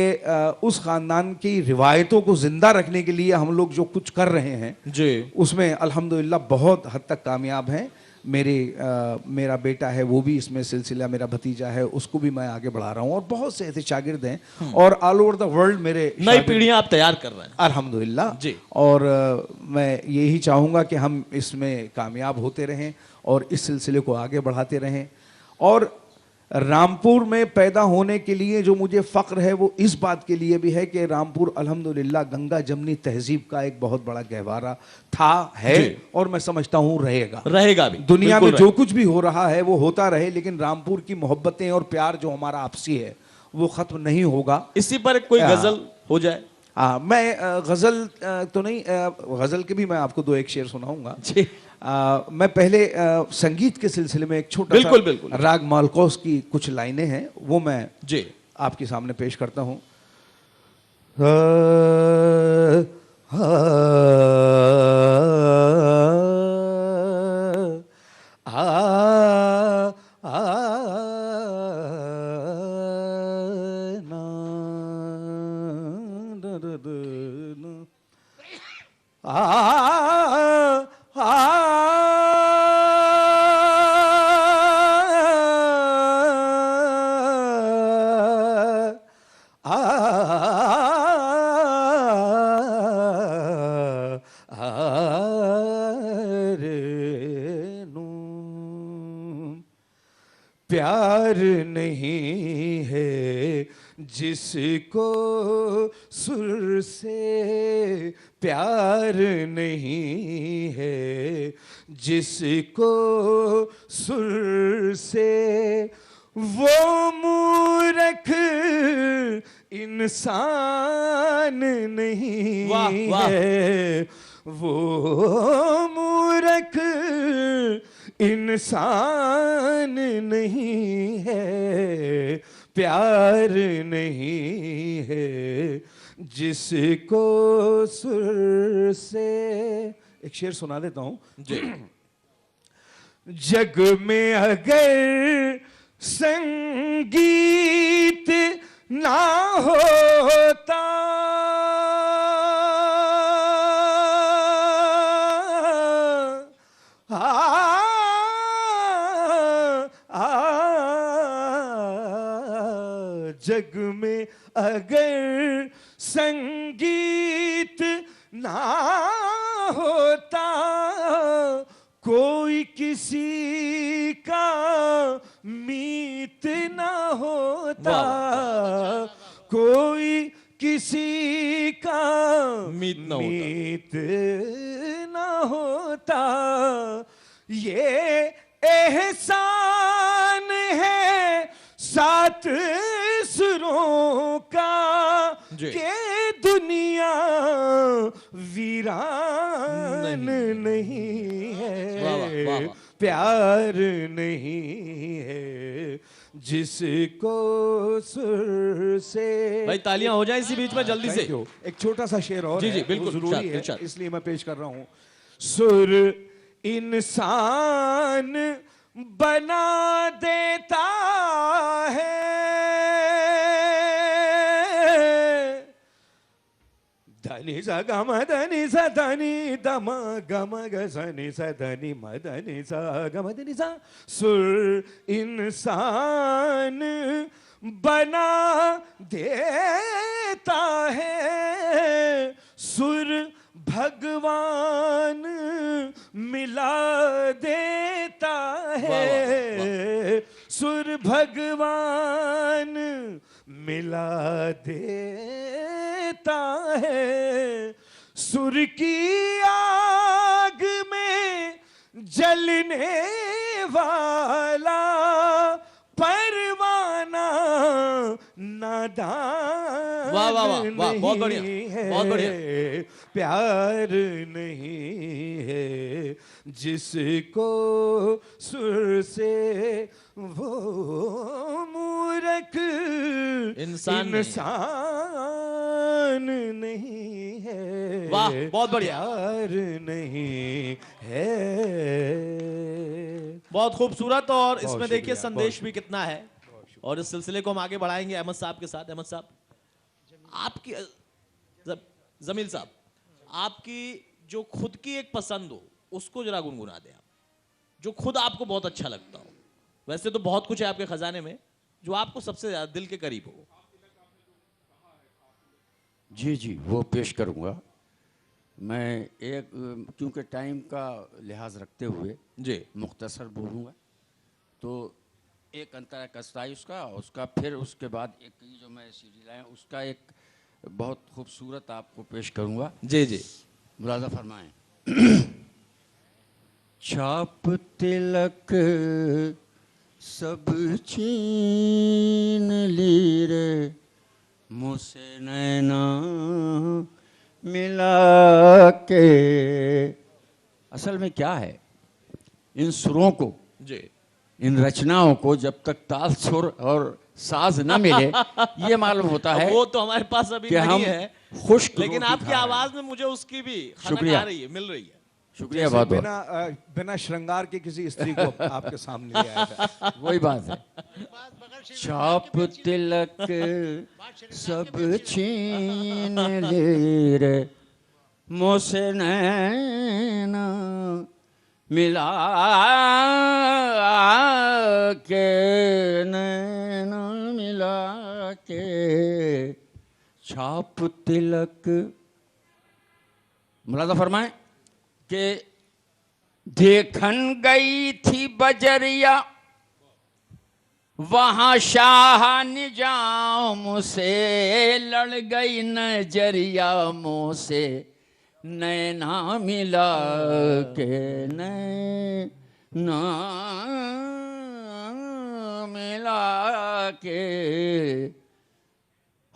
उस ख़ानदान की रिवायतों को ज़िंदा रखने के लिए हम लोग जो कुछ कर रहे हैं जी, उसमें अल्हम्दुलिल्लाह बहुत हद तक कामयाब हैं। मेरा बेटा है वो भी इसमें सिलसिला, मेरा भतीजा है उसको भी मैं आगे बढ़ा रहा हूँ। और बहुत से ऐसे शागिर्द हैं और ऑल ओवर द वर्ल्ड मेरे नई पीढ़ियां आप तैयार कर रहे हैं अल्हम्दुलिल्लाह जी। और मैं यही चाहूँगा कि हम इसमें कामयाब होते रहें और इस सिलसिले को आगे बढ़ाते रहें। और रामपुर में पैदा होने के लिए जो मुझे फ़ख्र है वो इस बात के लिए भी है कि रामपुर अल्हम्दुलिल्लाह गंगा जमनी तहजीब का एक बहुत बड़ा गहवारा था, है और मैं समझता हूँ रहेगा भी। दुनिया में जो कुछ भी हो रहा है वो होता रहे, लेकिन रामपुर की मोहब्बतें और प्यार जो हमारा आपसी है वो ख़त्म नहीं होगा। इसी पर कोई गजल हो जाए। मैं गज़ल तो नहीं, गज़ल के भी मैं आपको 2-1 शेर सुनाऊंगा। मैं पहले संगीत के सिलसिले में एक छोटा सा राग मालकोस की कुछ लाइनें हैं वो मैं जी आपके सामने पेश करता हूँ। प्यार नहीं है जिसको सुर से, प्यार नहीं है जिसको सुर से, वो मूर्ख इंसान नहीं है, वो मूर्ख इंसान नहीं है, प्यार नहीं है जिसको सुर से। एक शेर सुना देता हूं जी। जग में अगर संगीत ना होता, जग में अगर संगीत ना होता, कोई किसी का मीत ना होता, कोई किसी का मीत ना होता। ये एहसान है 7 सुरों का के दुनिया वीरान नहीं है, प्यार नहीं है जिसको सुर से। भाई तालियां हो जाए इसी बीच में जल्दी से। Thank you। एक छोटा सा शेर और जी, है, जी, वो बिल्कुल, जरूरी इरशाद, है, इरशाद। इसलिए मैं पेश कर रहा हूं। सुर इंसान बना देता है, धनी सा गम धनी सा धनी दम गम गनी सा धनी मधनी सा गम धनी सा। सुर इंसान बना देता है, सुर भगवान मिला देता है, सुर भगवान मिला देता है। सुर की आग में जलने वाला परवाना नादान वाह, वाह, वाह, वाह, बहुत बढ़िया, नहीं है, बहुत बढ़िया। प्यार नहीं है जिसको सुर से वो मूर्ख इंसान नहीं। इंसान नहीं है। वाह, बहुत बढ़िया। प्यार नहीं है। बहुत खूबसूरत। और इसमें बहुत देखिए शुक्रिया, संदेश भी कितना है। और इस सिलसिले को हम आगे बढ़ाएंगे अहमद साहब के साथ। अहमद साहब, आपकी जमील साहब, आपकी जो खुद की एक पसंद हो उसको जरा गुनगुना दें आप, जो खुद आपको बहुत अच्छा लगता हो। वैसे तो बहुत कुछ है आपके खजाने में, जो आपको सबसे ज्यादा दिल के करीब हो। जी जी, वो पेश करूँगा। मैं एक, क्योंकि टाइम का लिहाज रखते हुए जी, मुख्तसर बोलूँगा। तो एक अंतरा कस्ताई उसका फिर उसके बाद एक जो मैं सीडी लाया उसका एक बहुत खूबसूरत आपको पेश करूँगा। जी, जी। मुलाजा फरमाएं। छाप तिलक सब छीन ली रे, मुझसे नैना मिला के। असल में क्या है, इन सुरों को, जी, इन रचनाओं को जब तक ताल सुर और साज न मिले, ये मालूम होता है वो तो हमारे पास अभी कि हम नहीं है, खुश्क लेकिन रोटी आपकी खा रहे हैं। आवाज में मुझे उसकी भी खनक शुक्रिया। आ रही है, मिल रही है। शुक्रिया जैसे बहुत बहुत। बिना श्रृंगार के किसी स्त्री को आपके सामने ले आया था। वही बात है। छाप तिलक सब छीन ले रे, मुझसे नैना मिला के, नैना मिला के। छाप तिलक, मुलाजा फरमाएं कि देखन गई थी बजरिया, वहां शाह निजाम से लड़ गई नजरिया, मुँह से नैना मिला के, नैना मिला के।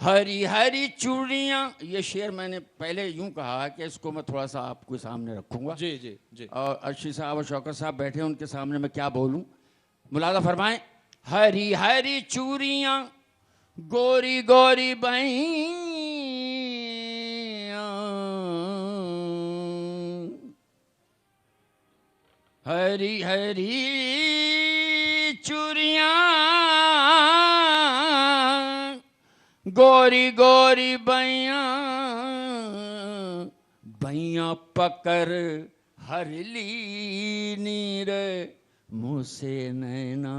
हरी हरी चूड़ियाँ, ये शेर मैंने पहले यूं कहा कि इसको मैं थोड़ा सा आपके सामने रखूंगा। जी, जी, जी। और अर्शी साहब और शौकत साहब बैठे हैं, उनके सामने मैं क्या बोलूं। मुलाजा फरमाएं। हरी हरी चूड़ियाँ गोरी गोरी बहियाँ, हरी हरी चूड़ियाँ गोरी गोरी बैया, बैया पकर हर ली नीर मुँह से नैना।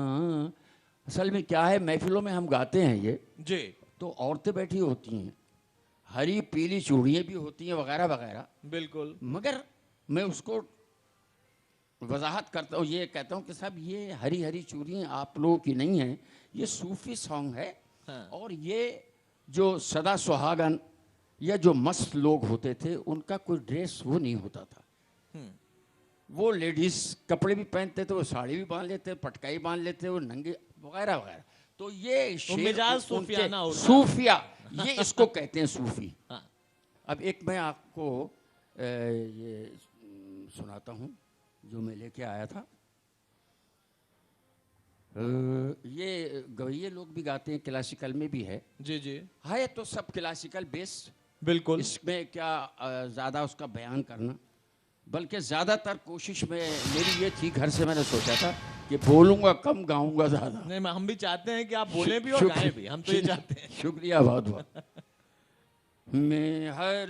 असल में क्या है, महफिलों में हम गाते हैं ये, जी, तो औरतें बैठी होती हैं, हरी पीली चूड़ियाँ भी होती हैं वगैरह वगैरह, बिल्कुल। मगर मैं उसको वजाहत करता हूँ, ये कहता हूँ कि साहब ये हरी हरी चूड़ियाँ आप लोगों की नहीं है, ये सूफी सॉन्ग है। हाँ। और ये जो सदा सुहागन या जो मस्त लोग होते थे उनका कोई ड्रेस वो नहीं होता था। वो लेडीज कपड़े भी पहनते थे, वो साड़ी भी बांध लेते, पटकाई बांध लेते, वो नंगे वगैरह वगैरह। तो ये शेर मिजाज उनके सूफियाना होता है। सूफिया, ये इसको कहते हैं सूफी। हाँ। अब एक मैं आपको ये सुनाता हूँ जो मैं लेके आया था। ये गवैये लोग भी गाते हैं, क्लासिकल में भी है। जी जी है तो सब क्लासिकल बेस, बिल्कुल। इसमें क्या ज़्यादा उसका बयान करना, बल्कि ज़्यादातर कोशिश में मेरी ये थी, घर से मैंने सोचा था कि बोलूँगा कम गाऊँगा ज़्यादा। नहीं, हम भी चाहते हैं कि आप बोले भी और गाएं भी, हम तो ये चाहते हैं। शुक्रिया बहुत बहुत। मैं हर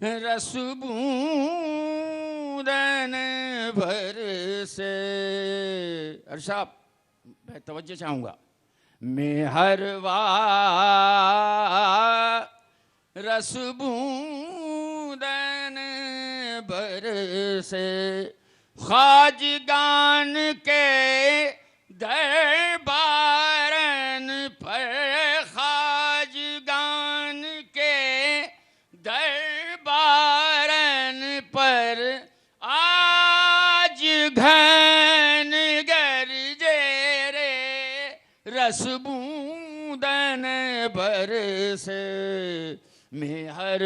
रस बूंदन भर से, अरे साहब मैं तवज्जो चाहूँगा, मैं हर रस बूंदन भर से खाजगान के दरबारन पर, खाजगान के दरबारन पर आज घन गरजे रे रस बूंदन भर से, मैं हर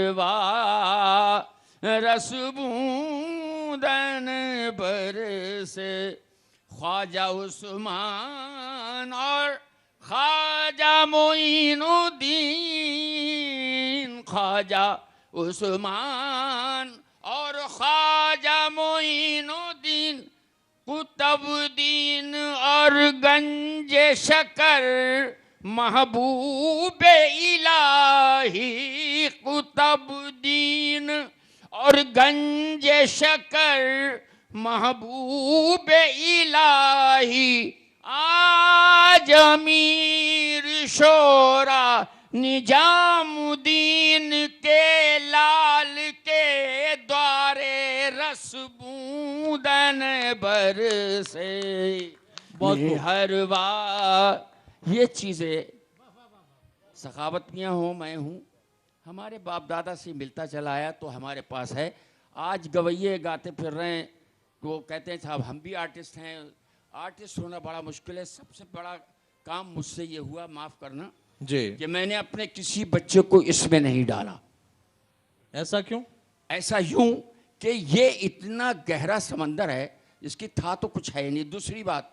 रस बूंदन भर से ख्वाजा उस्मान और ख्वाजा मोइनुद्दीन, ख्वाजा उस्मान और ख्वाजा मोइनुद्दीन, कुतुबुद्दीन और गंजे शकर महबूब इलाही, कुतुबुद्दीन और गंजे शकर महबूब इलाही, आज अमीर शोरा निजामुद्दीन के लाल के द्वारे रस बूंदन भर से, मैं हर बार ये चीज़ें सखावत मियाँ हो, मैं हूँ, हमारे बाप दादा से मिलता चला आया तो हमारे पास है। आज गवैये गाते फिर रहे हैं, वो कहते हैं साहब हम भी आर्टिस्ट हैं। आर्टिस्ट होना बड़ा मुश्किल है। सबसे बड़ा काम मुझसे ये हुआ, माफ़ करना जी, कि मैंने अपने किसी बच्चे को इसमें नहीं डाला। ऐसा क्यों? ऐसा यूं कि ये इतना गहरा समंदर है, इसकी था तो कुछ है नहीं। दूसरी बात,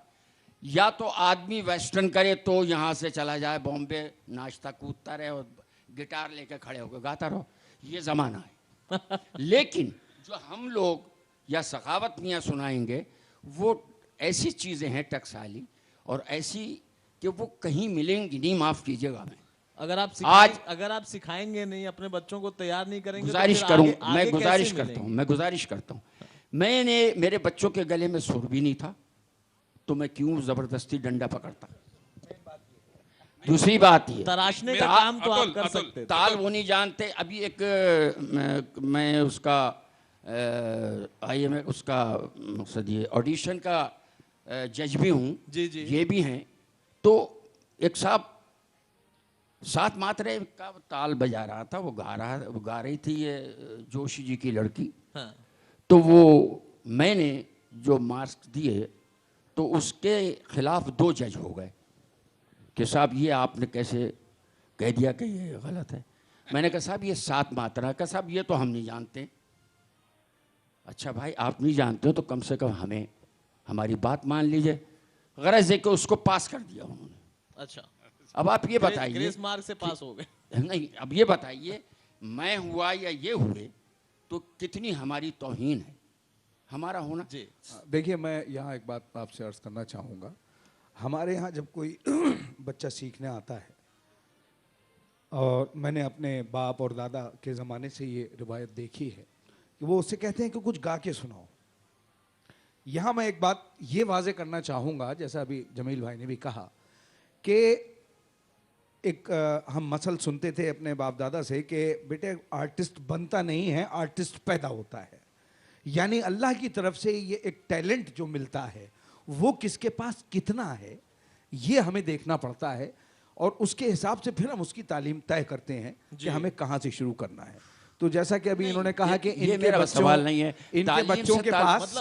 या तो आदमी वेस्टर्न करे तो यहाँ से चला जाए बॉम्बे, नाश्ता कूदता रहे और गिटार लेकर खड़े होकर गाता रहो, ये ज़माना है। लेकिन जो हम लोग या सखावत मियाँ सुनाएंगे वो ऐसी चीज़ें हैं टकसाली और ऐसी कि वो कहीं मिलेंगी नहीं, माफ़ कीजिएगा। मैं अगर आप सिखाएंगे नहीं, अपने बच्चों को तैयार नहीं करेंगे, गुजारिश तो करूँ, आगे मैं गुजारिश कैसे करता हूँ, मिलेंगे? मैं गुजारिश करता हूँ, मैंने मेरे बच्चों के गले में सुर भी नहीं था तो मैं क्यों ज़बरदस्ती डंडा पकड़ता। दूसरी बात ये, तराशने का काम तो आप कर सकते थे। ताल वो नहीं जानते। अभी एक मैं उसका IMA उसका मकसद ये ऑडिशन का जज भी हूँ, जी जी, ये भी हैं। तो एक साहब 7 मात्रे का ताल बजा रहा था, वो गा रही थी ये जोशी जी की लड़की। हाँ। तो वो मैंने जो मार्क्स दिए तो उसके खिलाफ 2 जज हो गए कि साहब ये आपने कैसे कह दिया कि ये गलत है। मैंने कहा साहब ये 7 मात्रा का, साहब ये तो हम नहीं जानते। अच्छा भाई आप नहीं जानते हो तो कम से कम हमें हमारी बात मान लीजिए। गरज है कि उसको पास कर दिया उन्होंने। अच्छा, अब आप ये बताइए, ग्रेस मार्क से पास हो गए। नहीं अब ये बताइए, मैं हुआ या ये हुए तो कितनी हमारी तौहीन है हमारा होना। जी देखिए, मैं यहाँ एक बात आपसे अर्ज़ करना चाहूँगा। हमारे यहाँ जब कोई बच्चा सीखने आता है, और मैंने अपने बाप और दादा के ज़माने से ये रिवायत देखी है कि वो उससे कहते हैं कि कुछ गा के सुनाओ। यहाँ मैं एक बात ये वाजे करना चाहूँगा, जैसा अभी जमील भाई ने भी कहा कि हम मसल सुनते थे अपने बाप दादा से कि बेटे आर्टिस्ट बनता नहीं है, आर्टिस्ट पैदा होता है। यानी अल्लाह की तरफ से ये एक टैलेंट जो मिलता है वो किसके पास कितना है ये हमें देखना पड़ता है, और उसके हिसाब से फिर हम उसकी तालीम तय करते हैं कि हमें कहाँ से शुरू करना है। तो जैसा कि अभी इन्होंने कहा कि ये मेरा सवाल नहीं है, इनके बच्चों के पास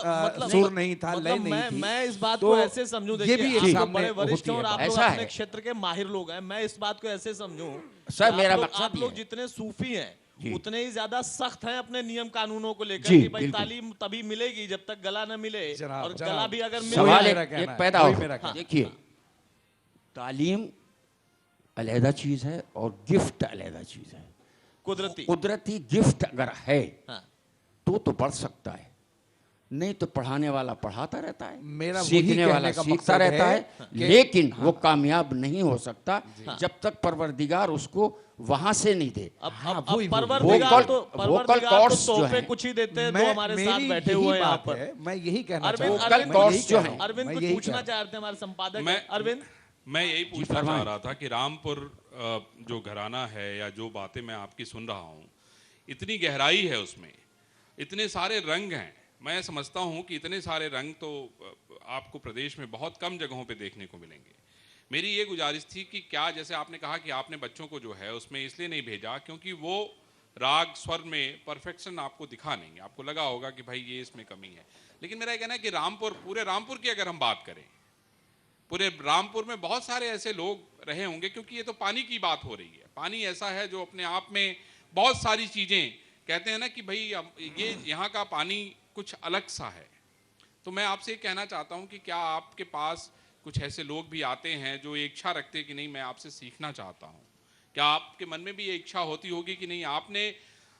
सुर नहीं था, लय नहीं थी। मैं इस बात तो को ऐसे समझूं, ये देखिए भी आप एक लोग सामने बड़े वरिष्ठ होती हैं और है आप बात। लोग ऐसा अपने है। क्षेत्र के माहिर लोग हैं। मैं इस बात को ऐसे समझूं, सर, मेरा आप मकसद लोग ये है। जितने सूफी हैं जी। उतने ही ज्यादा सख्त हैं अपने नियम कानूनों को लेकर जी, कि भाई बिल्कुल। तालीम तभी मिलेगी जब तक गला न मिले, जनाब, और जनाब, गला भी अगर मिल सवाल जाए मेरा कहना एक है, पैदा वही हो, मेरा कहना है। देखिए तालीम अलहदा चीज है और गिफ्ट अलहदा चीज है। कुदरती। कुदरती गिफ्ट अगर है हाँ। तो बढ़ सकता है, नहीं तो पढ़ाने वाला पढ़ाता रहता है, मेरा वही सीखने कहने वाला का सीखता मकसद रहता है है, कि- लेकिन वो कामयाब नहीं हो सकता जब तक परवरदिगार उसको वहां से नहीं दे। अब वही- परवरदिगार वोकल- तो वोकल परवरदिगार तो कॉर्ड्स जो तोहफे हैं, कुछ ही देते हैं, मैं जो हमारे साथ मेरी बैठे यही हुए हैं यहाँ बात पर। है, मैं यही कहना अरविंद, चाहता हूं। वोकल अरविंद, कॉर्ड्स यही जो कह रहा हैं, हूं, अरविंद मैं कुछ यही पूछना कह रहा चाह रहे थे हमारे संपादक मैं- अरविंद। मैं यही पूछना चाह फरमाएं। रहा था कि रामपुर जो घराना है या जो बातें मैं आपकी सुन रहा हूँ, इतनी गहराई है उसमें, इतने सारे रंग हैं। मैं समझता हूँ कि इतने सारे रंग तो आपको प्रदेश में बहुत कम जगहों पे देखने को मिलेंगे। मेरी ये गुजारिश थी कि क्या, जैसे आपने कहा कि आपने बच्चों को जो है उसमें इसलिए नहीं भेजा क्योंकि वो राग स्वर में परफेक्शन आपको दिखा नहीं, आपको लगा होगा कि भाई ये इसमें कमी है। लेकिन मेरा ये कहना है कि रामपुर, पूरे रामपुर की अगर हम बात करें, पूरे रामपुर में बहुत सारे ऐसे लोग रहे होंगे, क्योंकि ये तो पानी की बात हो रही है। पानी ऐसा है जो अपने आप में बहुत सारी चीज़ें, कहते हैं ना कि भाई ये यहाँ का पानी कुछ अलग सा है। तो मैं आपसे कहना चाहता हूँ कि क्या आपके पास कुछ ऐसे लोग भी आते हैं जो ये इच्छा रखते हैं कि नहीं मैं आपसे सीखना चाहता हूँ? क्या आपके मन में भी ये इच्छा होती होगी कि नहीं, आपने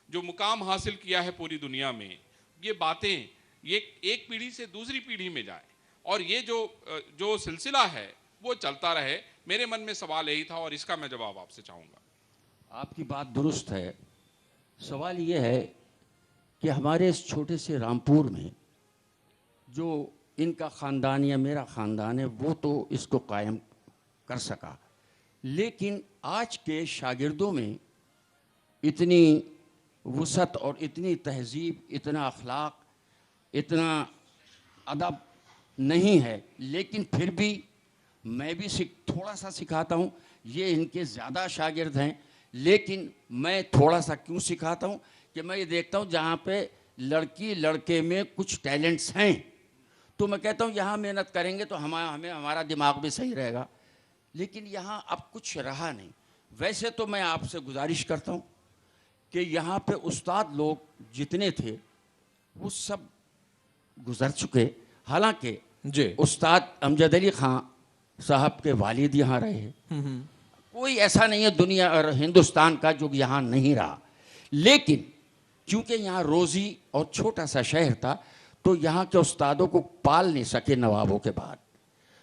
जो मुकाम हासिल किया है पूरी दुनिया में, ये बातें ये एक पीढ़ी से दूसरी पीढ़ी में जाए और ये जो सिलसिला है वो चलता रहे? मेरे मन में सवाल यही था और इसका मैं जवाब आपसे चाहूँगा। आपकी बात दुरुस्त है। सवाल ये है कि हमारे इस छोटे से रामपुर में जो इनका ख़ानदान या मेरा ख़ानदान है वो तो इसको कायम कर सका, लेकिन आज के शागिर्दों में इतनी वुसअत और इतनी तहजीब, इतना अखलाक, इतना अदब नहीं है। लेकिन फिर भी मैं भी थोड़ा सा सिखाता हूँ। ये इनके ज़्यादा शागिर्द हैं, लेकिन मैं थोड़ा सा क्यों सिखाता हूँ कि मैं ये देखता हूँ जहाँ पे लड़की लड़के में कुछ टैलेंट्स हैं तो मैं कहता हूँ यहाँ मेहनत करेंगे तो हमारा दिमाग भी सही रहेगा। लेकिन यहाँ अब कुछ रहा नहीं। वैसे तो मैं आपसे गुजारिश करता हूँ कि यहाँ पे उस्ताद लोग जितने थे वो सब गुजर चुके। हालांकि जी। उस्ताद अमजद अली खां साहब के वालिद यहाँ रहे, कोई ऐसा नहीं है दुनिया और हिंदुस्तान का जो यहाँ नहीं रहा। लेकिन क्योंकि यहाँ रोज़ी और छोटा सा शहर था तो यहाँ के उस्तादों को पाल नहीं सके नवाबों के बाद,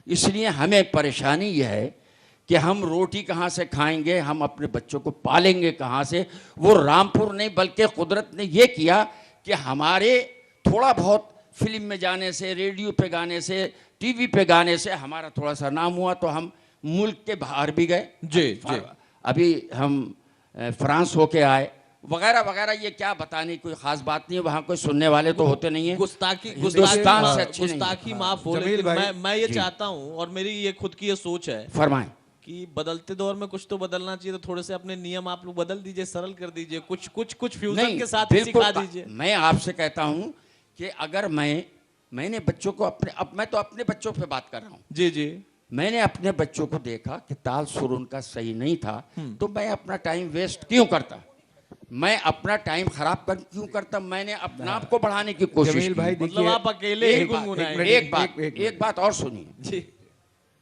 इसलिए हमें परेशानी यह है कि हम रोटी कहाँ से खाएंगे, हम अपने बच्चों को पालेंगे कहाँ से। वो रामपुर नहीं बल्कि कुदरत ने ये किया कि हमारे थोड़ा बहुत फिल्म में जाने से, रेडियो पे गाने से, टीवी पे गाने से हमारा थोड़ा सा नाम हुआ तो हम मुल्क के बाहर भी गए। जी, जी। अभी हम फ्रांस होके आए वगैरह वगैरह। ये क्या बताने कोई खास बात नहीं है, वहाँ कोई सुनने वाले तो होते नहीं है। हिंदुस्तान से अच्छी नहीं है। गुस्ताखी माफ हो, जमील लेकिन भाई, मैं ये जी। चाहता हूँ और मेरी ये खुद की ये सोच है फरमाएं। कि बदलते दौर में कुछ तो बदलना चाहिए, तो थोड़े से अपने नियम आप लोग बदल दीजिए, सरल कर दीजिए, कुछ फ्यूजन के साथ ही सिखा दीजिए। मैं आपसे कहता हूँ कि अगर मैंने बच्चों को मैं तो अपने बच्चों पे बात कर रहा हूँ। जी जी। मैंने अपने बच्चों को देखा कि ताल सुर उनका सही नहीं था तो मैं अपना टाइम वेस्ट क्यों करता, मैं अपना टाइम खराब क्यों करता। मैंने अपने आप को बढ़ाने की कोशिश जमील की। भाई मतलब आप अकेले ही गुनगुनाएं। एक बात और सुनिए। जी।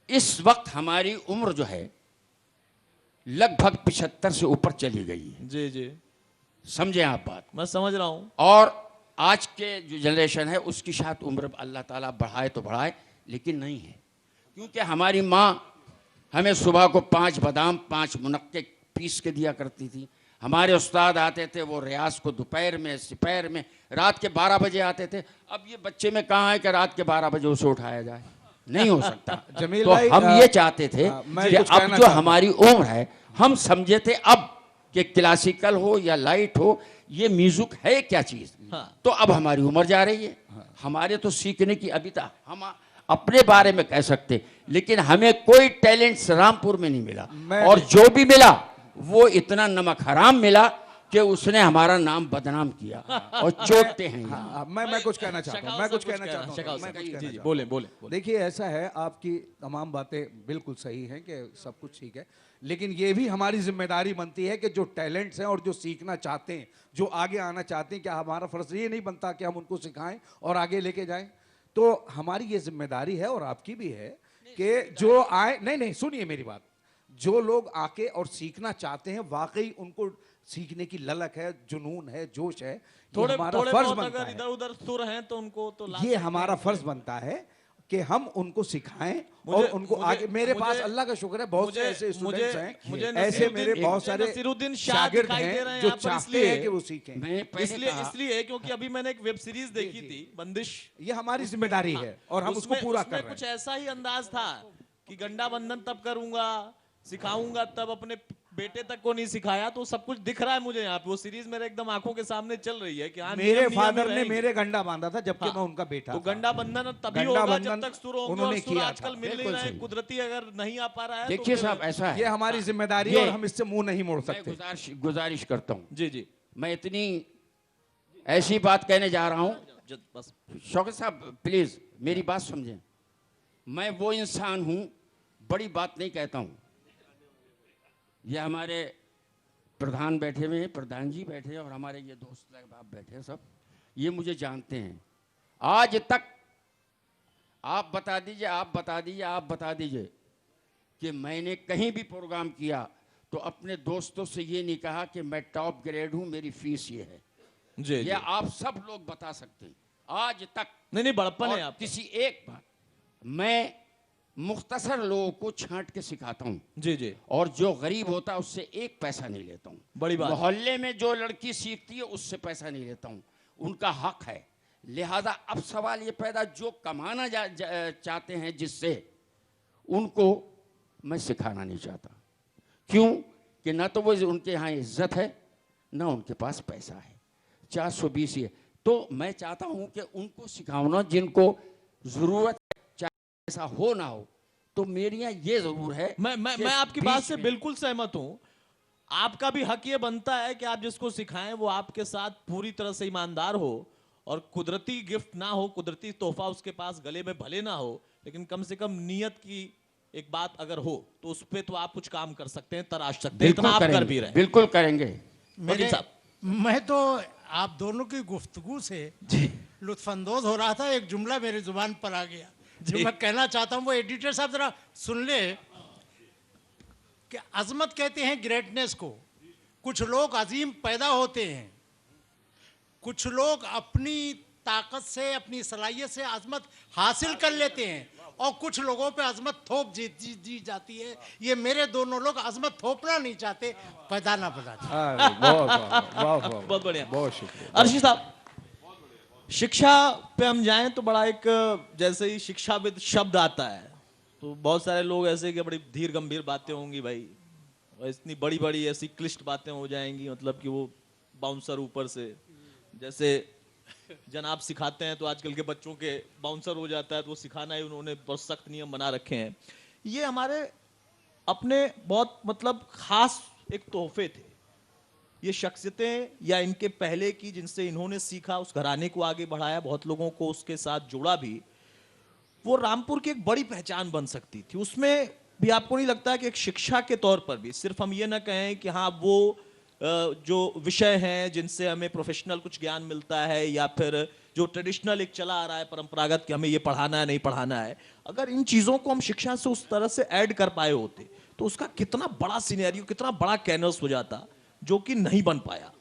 इस वक्त हमारी उम्र जो है लगभग 75 से ऊपर चली गई है। जी जी, समझे आप बात? मैं समझ रहा हूँ। और आज के जो जनरेशन है उसकी शायद उम्र अल्लाह ताला बढ़ाए तो बढ़ाए, लेकिन नहीं है। क्योंकि हमारी माँ हमें सुबह को 5 बादाम 5 मुनक्के पीस के दिया करती थी। हमारे उस्ताद आते थे वो रियाज को दोपहर में, सिपहर में, रात के 12 बजे आते थे। अब ये बच्चे में कहाँ है कि रात के 12 बजे उसे उठाया जाए, नहीं हो सकता। जमील तो भाई, हम ये चाहते थे मैं कि कुछ अब कहना जो चाहता हूं। हमारी उम्र है हम समझे थे अब कि क्लासिकल हो या लाइट हो ये म्यूजिक है क्या चीज। हाँ। तो अब हमारी उम्र जा रही है। हमारे तो सीखने की अभी तक हम अपने बारे में कह सकते, लेकिन हमें कोई टैलेंट रामपुर में नहीं मिला। और जो भी मिला वो इतना नमक हराम मिला कि उसने हमारा नाम बदनाम किया और चोटते हैं यहाँ। मैं कुछ कहना चाहता हूँ, मैं कुछ कहना चाहता हूँ, मैं कुछ कहना चाहता हूँ। बोले बोले। देखिए ऐसा है, आपकी तमाम बातें बिल्कुल सही हैं कि सब कुछ ठीक है, लेकिन ये भी हमारी जिम्मेदारी बनती है कि जो टैलेंट्स हैं और जो सीखना चाहते हैं, जो आगे आना चाहते हैं, क्या हमारा फर्ज ये नहीं बनता कि हम उनको सिखाएं और आगे लेके जाएं? तो हमारी ये जिम्मेदारी है और आपकी भी है कि जो आए, नहीं सुनिए मेरी बात, जो लोग आके और सीखना चाहते हैं, वाकई उनको सीखने की ललक है, जुनून है, जोश है, थोड़े हमारा थोड़े फर्ज बहुत बनता अगर है, इधर उधर सुर हैं तो उनको तो ला ये सकते हमारा हैं। फर्ज बनता है कि हम उनको सिखाएं और मुझे- उनको मुझे- आगे। मेरे पास मुझे- अल्लाह का शुक्र है बहुत से मुझे- ऐसे स्टूडेंट्स मुझे हैं, ऐसे मेरे बहुत सारे नसीरुद्दीन शाह शागिर्द दिखाई दे हैं रहे हैं जो यहाँ पर, चाहते इसलिए हैं कि वो सीखें। मैं पहले इसलिए कहा, इसलिए क्योंकि अभी मैंने एक वेब सीरीज देखी थी, बंदिश। ये हमारी जिम्मेदारी है और हम उसको पूरा कर रहे कुछ हैं। ऐसा ही अंदाज था कि गंडा बंधन तब करूंगा, सिखाऊंगा, तब अपने बेटे तक को नहीं सिखाया। तो सब कुछ दिख रहा है मुझे यहाँ पे, वो सीरीज मेरे एकदम आंखों के सामने चल रही है कि हाँ, मेरे नियम फादर ही ने रहेंगे। मेरे गंडा बांधा था जबकि हाँ, मैं उनका बेटा तो था। गंडा बंधन तभी गंडा होगा बंधन जब तक सुर होंगे, और उन्होंने सुर किया आजकल था। मिल नहीं बिल्कुल रहे हैं। सही। कुदरती अगर नहीं आ पा रहा है देखिए तो साहब, ऐसा है, ये हमारी जिम्मेदारी है ये- और हम इससे मुंह नहीं मोड़ मैं सकते। गुजारिश करता हूँ, जी जी मैं इतनी ऐसी बात कहने जा रहा हूँ, बस शौकत साहब प्लीज मेरी बात समझें। मैं वो इंसान हूँ, बड़ी बात नहीं कहता हूँ। ये हमारे प्रधान बैठे हुए हैं, प्रधान जी बैठे हैं, और हमारे ये दोस्त आप बैठे हैं, सब ये मुझे जानते हैं। आज तक आप बता दीजिए, आप बता दीजिए, आप बता दीजिए कि मैंने कहीं भी प्रोग्राम किया तो अपने दोस्तों से ये नहीं कहा कि मैं टॉप ग्रेड हूँ, मेरी फीस ये है। जी ये आप सब लोग बता सकते हैं आज तक। नहीं बड़प्पन और है आप। किसी एक बात, मैं मुख्तसर लोगों को छांट के सिखाता हूँ, जी जी और जो गरीब होता है उससे एक पैसा नहीं लेता हूँ। बड़ी बात है। मोहल्ले में जो लड़की सीखती है उससे पैसा नहीं लेता हूँ, उनका हक है। लिहाजा अब सवाल ये पैदा, जो कमाना चाहते हैं जिससे, उनको मैं सिखाना नहीं चाहता। क्यों कि ना तो वो उनके यहाँ इज्जत है, ना उनके पास पैसा है। 420 है, तो मैं चाहता हूँ कि उनको सिखाऊं ना जिनको ज़रूरत है, चाहे ऐसा हो ना हो। तो मेरे यहाँ ये ज़रूर है, मैं आपकी बात से बिल्कुल सहमत हूं। आपका भी हक ये बनता है कि आप जिसको सिखाएं वो आपके साथ पूरी तरह से ईमानदार हो, और कुदरती गिफ्ट ना हो, कुदरती तोहफा उसके पास गले में भले ना हो, लेकिन कम से कम नियत की एक बात अगर हो तो उस पर तो आप कुछ काम कर सकते हैं, तराश सकते हैं। इतना आप कर भी रहे हैं। बिल्कुल करेंगे। वकील साहब, मैं तो आप दोनों की गुफ्तगू से लुत्फानंदोज हो रहा था। एक जुमला मेरी जुबान पर आ गया जो मैं कहना चाहता हूँ, वो एडिटर साहब जरा सुन ले। कि अजमत कहते हैं ग्रेटनेस को। कुछ लोग अजीम पैदा होते हैं, कुछ लोग अपनी ताकत से, अपनी सलाहियत से अजमत हासिल कर लेते हैं, और कुछ लोगों पे अजमत थोप दी जाती है। ये मेरे दोनों लोग अजमत थोपना नहीं चाहते, पैदा पैदा चाहते। बहुत बढ़िया, बहुत शुक्रिया। अर्शी साहब, शिक्षा पे हम जाएं तो बड़ा एक, जैसे ही शिक्षाविद शब्द आता है तो बहुत सारे लोग ऐसे कि बड़ी धीर गंभीर बातें होंगी भाई, और इतनी बड़ी बड़ी ऐसी क्लिष्ट बातें हो जाएंगी, मतलब कि वो बाउंसर ऊपर से, जैसे जनाब सिखाते हैं तो आजकल के बच्चों के बाउंसर हो जाता है, तो वो सिखाना ही उन्होंने बहुत सख्त नियम बना रखे हैं। ये हमारे अपने बहुत मतलब खास एक तोहफे थे, ये शख्सियतें या इनके पहले की जिनसे इन्होंने सीखा, उस घराने को आगे बढ़ाया, बहुत लोगों को उसके साथ जोड़ा भी, वो रामपुर की एक बड़ी पहचान बन सकती थी। उसमें भी आपको नहीं लगता कि एक शिक्षा के तौर पर भी सिर्फ हम ये ना कहें कि हाँ वो जो विषय हैं जिनसे हमें प्रोफेशनल कुछ ज्ञान मिलता है, या फिर जो ट्रेडिशनल एक चला आ रहा है परंपरागत कि हमें ये पढ़ाना है नहीं पढ़ाना है, अगर इन चीज़ों को हम शिक्षा से उस तरह से ऐड कर पाए होते तो उसका कितना बड़ा सिनेरियो, कितना बड़ा कैनवस हो जाता, जो कि नहीं बन पाया।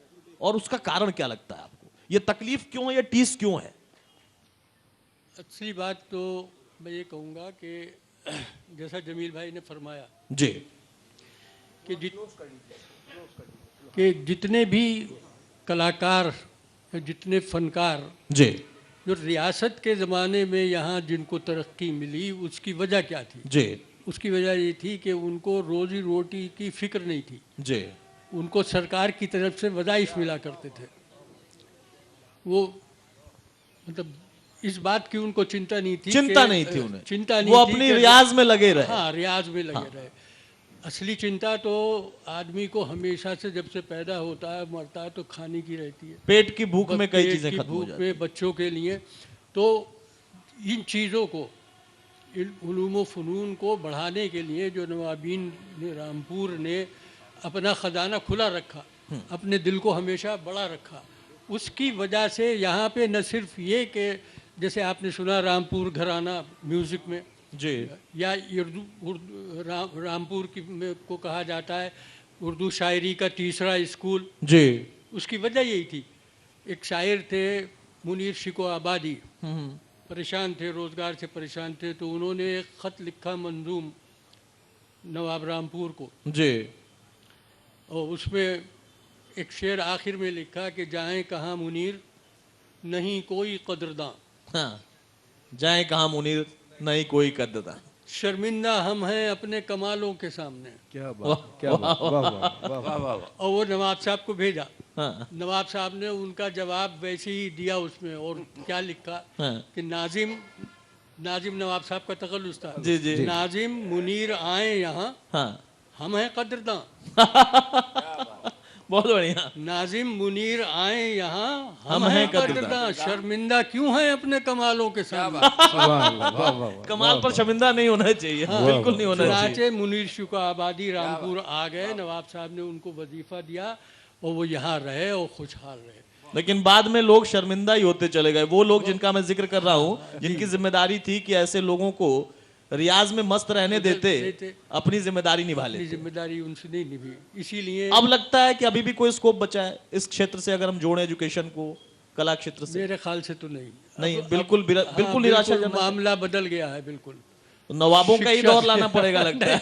और उसका कारण क्या लगता है आपको? ये तकलीफ क्यों है, ये टीस क्यों है? अच्छी बात तो मैं ये कहूँगा कि जैसा जमील भाई ने फरमाया जी, कि जितने भी कलाकार, जितने फनकार जी, जो रियासत के ज़माने में यहाँ जिनको तरक्की मिली, उसकी वजह क्या थी? जी, उसकी वजह ये थी कि उनको रोज़ी रोटी की फ़िक्र नहीं थी, जी, उनको सरकार की तरफ से वज़ाइफ मिला करते थे। वो मतलब इस बात की उनको चिंता नहीं थी, चिंता नहीं थी उन्हें, चिंता नहीं वो थी अपनी कि- रियाज में लगे रहे। हाँ, रियाज में लगे रहे। असली चिंता तो आदमी को हमेशा से जब से पैदा होता है मरता है तो खाने की रहती है, पेट की भूख में कई पेट चीजें की खत्म हो भूख जाती में बच्चों के लिए। तो इन चीज़ों को उलूम फ़नून को बढ़ाने के लिए जो नवाबीन ने रामपुर ने अपना ख़जाना खुला रखा, अपने दिल को हमेशा बड़ा रखा, उसकी वजह से यहाँ पे न सिर्फ ये कि जैसे आपने सुना रामपुर घराना म्यूज़िक में जी या रामपुर की को कहा जाता है उर्दू शायरी का तीसरा स्कूल, जी उसकी वजह यही थी। एक शायर थे मुनीर शिको आबादी, परेशान थे, रोज़गार से परेशान थे, तो उन्होंने एक ख़त लिखा मंजूम नवाब रामपुर को जी और उसमें एक शेर आखिर में लिखा कि जाएं कहाँ मुनीर नहीं कोई कदरदां, हाँ, जाए कहाँ मुनीर नहीं कोई कद्दां। शर्मिंदा हम हैं अपने कमालों के सामने। क्या बात, क्या बात, वाह वाह वाह वाह वाह वाह। और वो नवाब साहब को भेजा, हाँ नवाब साहब ने उनका जवाब वैसे ही दिया उसमें, और क्या लिखा हाँ कि नाजिम नवाब साहब का तखल्लुस था, जी जी नाजिम मुनीर आए यहाँ हाँ हम हैं कदरदां, बहुत बढ़िया। नाजिम मुनीर आए यहाँ हम हम हैं हैं कदरदां। कदरदां, शर्मिंदा क्यों हैं अपने कमालों के सामने। वाह वाह वाह वाह। कमाल पर शर्मिंदा नहीं होना चाहिए, बिल्कुल नहीं होना चाहिए। चुनाचे मुनीर शुका आबादी रामपुर आ गए, नवाब साहब ने उनको वजीफा दिया और वो यहाँ रहे और खुशहाल रहे। लेकिन बाद में लोग शर्मिंदा ही होते चले गए। वो लोग जिनका मैं जिक्र कर रहा हूँ, जिनकी जिम्मेदारी थी कि ऐसे लोगों को रियाज में मस्त रहने देते, अपनी जिम्मेदारी निभा अपनी लेते। जिम्मेदारी उनसे नहीं निभी, इसीलिए अब लगता है कि अभी भी कोई स्कोप बचा है इस क्षेत्र से, अगर हम जोड़ें एजुकेशन को कला क्षेत्र से? मेरे ख्याल से तो नहीं। नहीं, अब- बिल्कुल हाँ, बिल्कुल निराशाजनक। मामला बदल गया है बिल्कुल। नवाबों का ही शिक्षा दौर से- लाना पड़ेगा लगता है।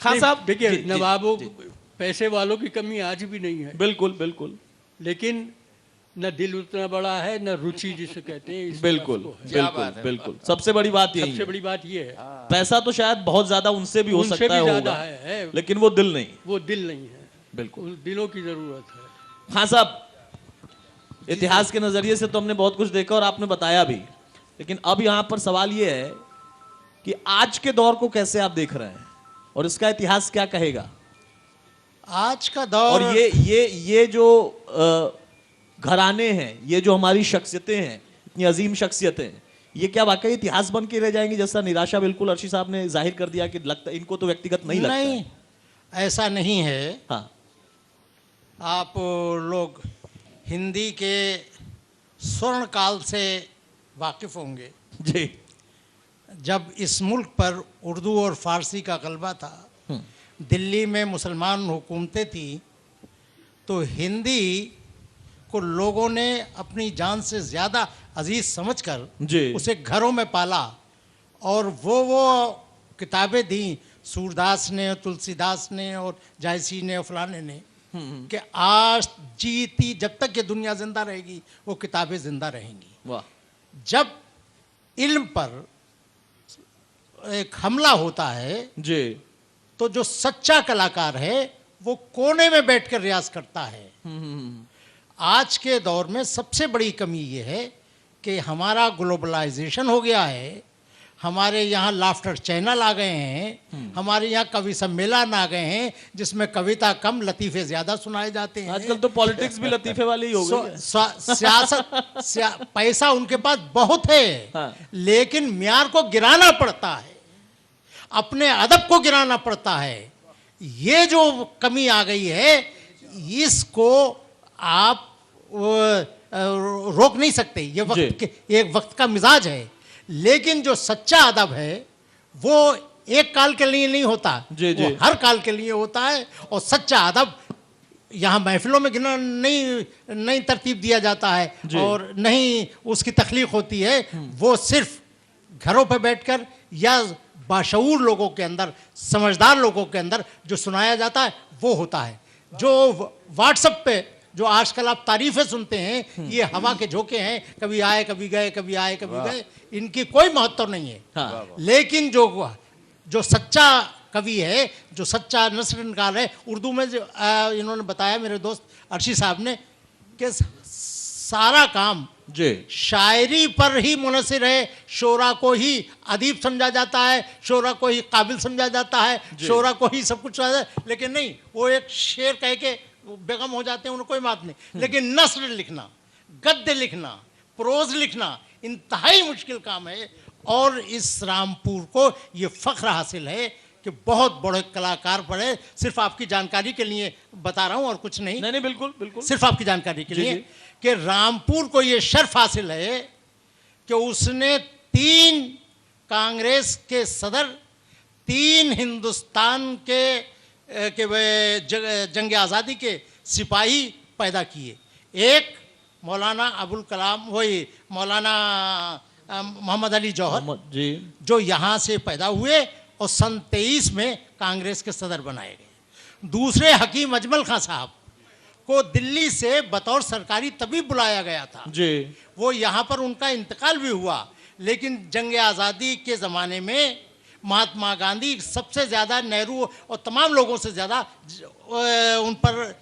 खान साहब देखिए, जी, जी, नवाबों जी, पैसे वालों की कमी आज भी नहीं है, बिल्कुल बिल्कुल लेकिन न दिल उतना बड़ा है न रुचि जिसे कहते हैं, इस बिल्कुल बात को है। बिल्कुल बिल्कुल। सबसे बड़ी बात यही सबसे है। बड़ी बात ये है, पैसा तो शायद बहुत ज्यादा उनसे भी हो उनसे सकता भी है, ज्यादा होगा, है, लेकिन वो दिल नहीं। वो दिल नहीं है, बिल्कुल। उन दिलों की जरूरत है। हाँ साहब, इतिहास के नजरिए से तो हमने बहुत कुछ देखा और आपने बताया भी, लेकिन अब यहाँ पर सवाल ये है कि आज के दौर को कैसे आप देख रहे हैं और इसका इतिहास क्या कहेगा? आज का दौर, और ये जो घराने हैं, ये जो हमारी शख्सियतें हैं, इतनी अजीम शख्सियतें हैं, ये क्या वाकई इतिहास बन के रह जाएंगी? जैसा निराशा बिल्कुल अर्शी साहब ने जाहिर कर दिया कि लगता इनको तो व्यक्तिगत नहीं लगता नहीं, है। ऐसा नहीं है। हाँ आप लोग हिंदी के स्वर्ण काल से वाकिफ होंगे, जी जब इस मुल्क पर उर्दू और फारसी का गलबा था, दिल्ली में मुसलमान हुकूमतें थी, तो हिंदी को लोगों ने अपनी जान से ज़्यादा अजीज समझकर जी। उसे घरों में पाला और वो किताबें दी सूरदास ने, तुलसीदास ने और जायसी ने और फलाने ने, कि आज जीती जब तक ये दुनिया जिंदा रहेगी वो किताबें जिंदा रहेंगी। वाह, जब इल्म पर एक हमला होता है जी तो जो सच्चा कलाकार है वो कोने में बैठकर रियाज करता है। आज के दौर में सबसे बड़ी कमी ये है कि हमारा ग्लोबलाइजेशन हो गया है, हमारे यहाँ लाफ्टर चैनल आ गए हैं, हमारे यहाँ कवि सम्मेलन आ गए हैं जिसमें कविता कम लतीफ़े ज़्यादा सुनाए जाते हैं। आजकल तो पॉलिटिक्स भी लतीफे वाली ही हो गई है। सियासत पैसा उनके पास बहुत है, हाँ। लेकिन म्यार को गिराना पड़ता है, अपने अदब को गिराना पड़ता है। ये जो कमी आ गई है, इसको आप रोक नहीं सकते, ये एक वक्त का मिजाज है। लेकिन जो सच्चा अदब है वो एक काल के लिए नहीं होता, जी, जी। वो हर काल के लिए होता है। और सच्चा अदब यहाँ महफिलों में गिना नहीं तरतीब दिया जाता है और नहीं उसकी तख्लीक होती है, वो सिर्फ घरों पर बैठकर या बाशऊर लोगों के अंदर, समझदार लोगों के अंदर जो सुनाया जाता है वो होता है। जो व्हाट्सएप पे जो आजकल आप तारीफें सुनते हैं, ये हवा के झोंके हैं, कभी आए कभी गए, कभी आए कभी गए, इनकी कोई महत्व नहीं है। हाँ। लेकिन जो सच्चा कवि है, जो सच्चा नस्र निकाल है, उर्दू में जो इन्होंने बताया मेरे दोस्त अर्शी साहब ने, कि सारा काम जी शायरी पर ही मुनसिर है। शोरा को ही अदीब समझा जाता है, शोरा को ही काबिल समझा जाता है, शोरा को ही सब कुछ समझा जाता है, लेकिन नहीं, वो एक शेर कह के बेगम हो जाते हैं, उन्हें कोई बात नहीं। लेकिन नस्र लिखना, गद्य लिखना, प्रोज लिखना इंतहाई मुश्किल काम है और इस रामपुर को ये फ़ख्र हासिल है कि बहुत बड़े कलाकार पड़े। सिर्फ आपकी जानकारी के लिए बता रहा हूँ और कुछ नहीं। नहीं नहीं, बिल्कुल बिल्कुल। सिर्फ आपकी जानकारी के जी, लिए जी। कि रामपुर को ये शर्फ हासिल है कि उसने 3 कांग्रेस के सदर, 3 हिंदुस्तान के वे जंग आज़ादी के सिपाही पैदा किए। एक मौलाना अबुल कलाम, वही मौलाना मोहम्मद अली जौहर, जी जो यहाँ से पैदा हुए और सन 23 में कांग्रेस के सदर बनाए गए। दूसरे हकीम अजमल खां साहब को दिल्ली से बतौर सरकारी तबीब बुलाया गया था। जी। वो यहाँ पर उनका इंतकाल भी हुआ, लेकिन जंग आज़ादी के ज़माने में महात्मा गांधी सबसे ज़्यादा, नेहरू और तमाम लोगों से ज़्यादा उन पर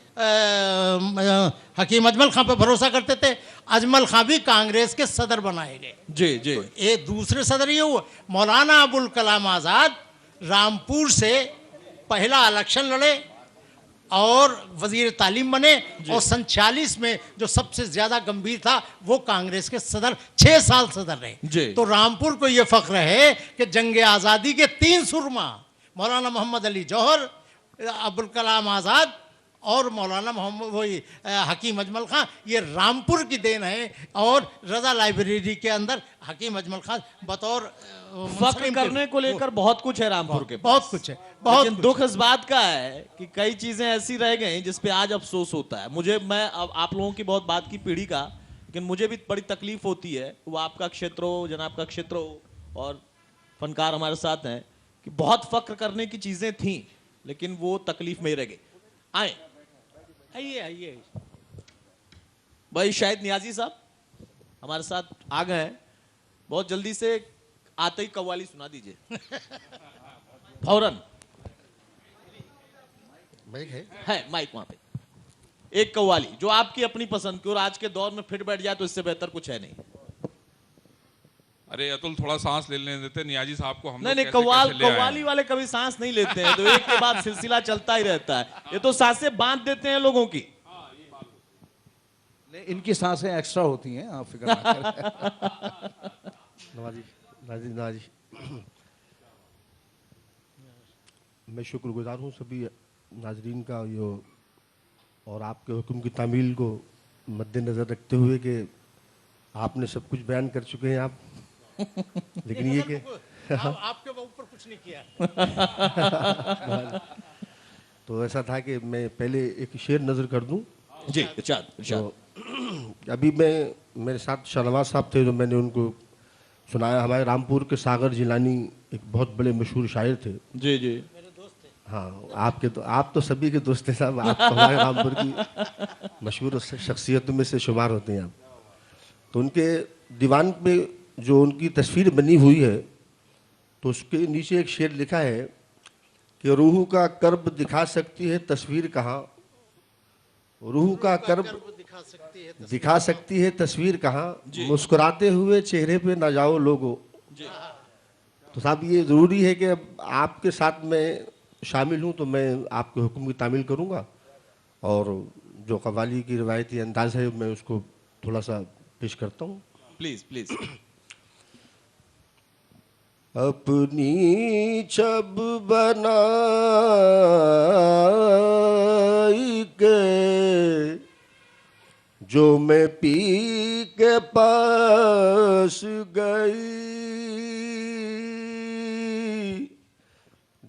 हकीम अजमल खां पर भरोसा करते थे। अजमल खां भी कांग्रेस के सदर बनाए गए। जी जी। तो एक दूसरे सदर ये हुआ। मौलाना अबुल कलाम आज़ाद रामपुर से पहला इलेक्शन लड़े और वजीर तालीम बने, और सन 40 में जो सबसे ज्यादा गंभीर था वो कांग्रेस के सदर 6 साल सदर रहे। तो रामपुर को ये फख्र है कि जंग आज़ादी के 3 सुरमा मौलाना मोहम्मद अली जौहर, अबुल कलाम आज़ाद और मौलाना मोहम्मद वही हकीम अजमल खां, ये रामपुर की देन है। और रजा लाइब्रेरी के अंदर हकीम अजमल खां बतौर फख्र करने को लेकर बहुत कुछ है रामपुर के, बहुत कुछ है। बहुत लेकिन दुख इस बात का है कि कई चीजें ऐसी रह गई जिस पे आज अफसोस होता है। मैं अब आप लोगों की बहुत बात की पीढ़ी का, लेकिन मुझे भी बड़ी तकलीफ होती है, वो आपका क्षेत्र हो, जनाब का क्षेत्र हो, और फनकार हमारे साथ हैं, कि बहुत फख्र करने की चीजें थी लेकिन वो तकलीफ में रह गई। आए आइए आइए भाई शाहिद नियाजी साहब हमारे साथ आ गए हैं, बहुत जल्दी से आते ही कव्वाली सुना दीजिए फौरन। है माइक वहां पे, एक कव्वाली जो आपकी अपनी पसंद की और आज के दौर में फिट बैठ जाए तो इससे बेहतर कुछ है नहीं। अरे अतुल, थोड़ा सांस ले लेने देते नियाजी साहब को। हम नहीं कव्वाली वाले कभी सांस नहीं लेते हैं, तो एक के बाद सिलसिला चलता ही रहता है। ये तो सांसें बांध देते हैं लोगों की। इनकी सांसें एक्स्ट्रा होती हैं, आप फिक्र ना करें। नवाजी मैं शुक्रगुजार हूँ सभी नाजरीन का, यो और आपके हुक्म की तामील को मद्देनज़र रखते हुए कि आपने सब कुछ बयान कर चुके हैं आप, लेकिन ये कि आपके ऊपर कुछ नहीं किया। तो ऐसा था कि मैं पहले एक शेर नज़र कर दूं। जी इरशाद इरशाद। तो अभी मेरे साथ शाहनवाज साहब थे, जो मैंने उनको सुनाया। हमारे रामपुर के सागर जिलानी एक बहुत बड़े मशहूर शायर थे। जी जी। हाँ, आप तो सभी के दोस्त हैं साहब, आप तो हमारे रामपुर की मशहूर शख्सियतों में से शुमार होते हैं आप। तो उनके दीवान पे जो उनकी तस्वीर बनी हुई है, तो उसके नीचे एक शेर लिखा है कि रूह का कर्ब दिखा सकती है तस्वीर कहाँ, रूह का कर्ब दिखा सकती है तस्वीर कहाँ, मुस्कुराते हुए चेहरे पे ना जाओ लोगो। तो साहब ये ज़रूरी है कि अब आपके साथ में शामिल हूँ, तो मैं आपके हुक्म की तामील करूँगा, और जो कव्वाली की रिवायती अंदाज है मैं उसको थोड़ा सा पेश करता हूँ। Please please. अपनी छब बनाई के जो मैं पी के पास गई,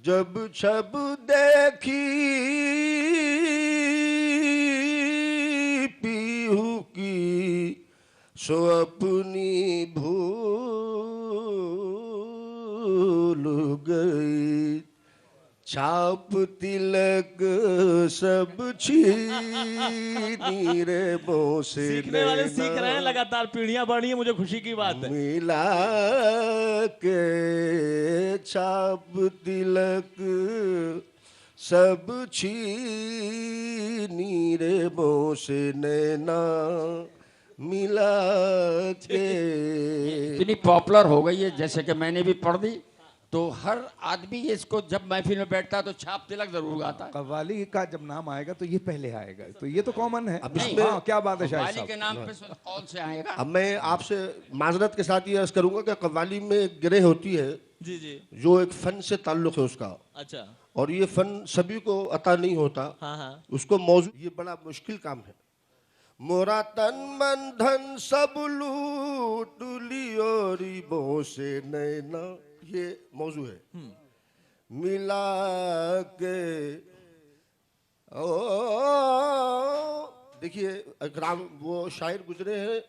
जब छब देखी पीहू की सो अपनी भूल गई, छाप तिलक सब छीनी रे बो से सीखने वाले सीख रहे हैं, लगातार पीढ़ियां बढ़ रही हैं, मुझे खुशी की बात है। मिला के छाप तिलक सब छीनी रे बो से नैना मिला के। इतनी पॉपुलर हो गई है, जैसे कि मैंने भी पढ़ दी, तो हर आदमी इसको जब महफिल में बैठता है तो छाप तिलक जरूर गाता है। कव्वाली का जब नाम आएगा तो ये पहले आएगा, तो ये तो कॉमन है। अब इसमें- हाँ, क्या बात है शाहिद कव्वाली के साहब। नाम पे कौन से आएगा? अब मैं आपसे माजरत के साथ ये अर्ज करूंगा कि कव्वाली में एक गिरह होती है जी जी। जो एक फन से ताल्लुक है उसका, अच्छा। और ये फन सभी को अता नहीं होता। हाँ हाँ। उसको मौजू, ये बड़ा मुश्किल काम है। मोरा तन मन धन सब लूट लियो रिबों से नैना, ये मौजू है। मिला के ओ, देखिए वो शायर गुजरे हैं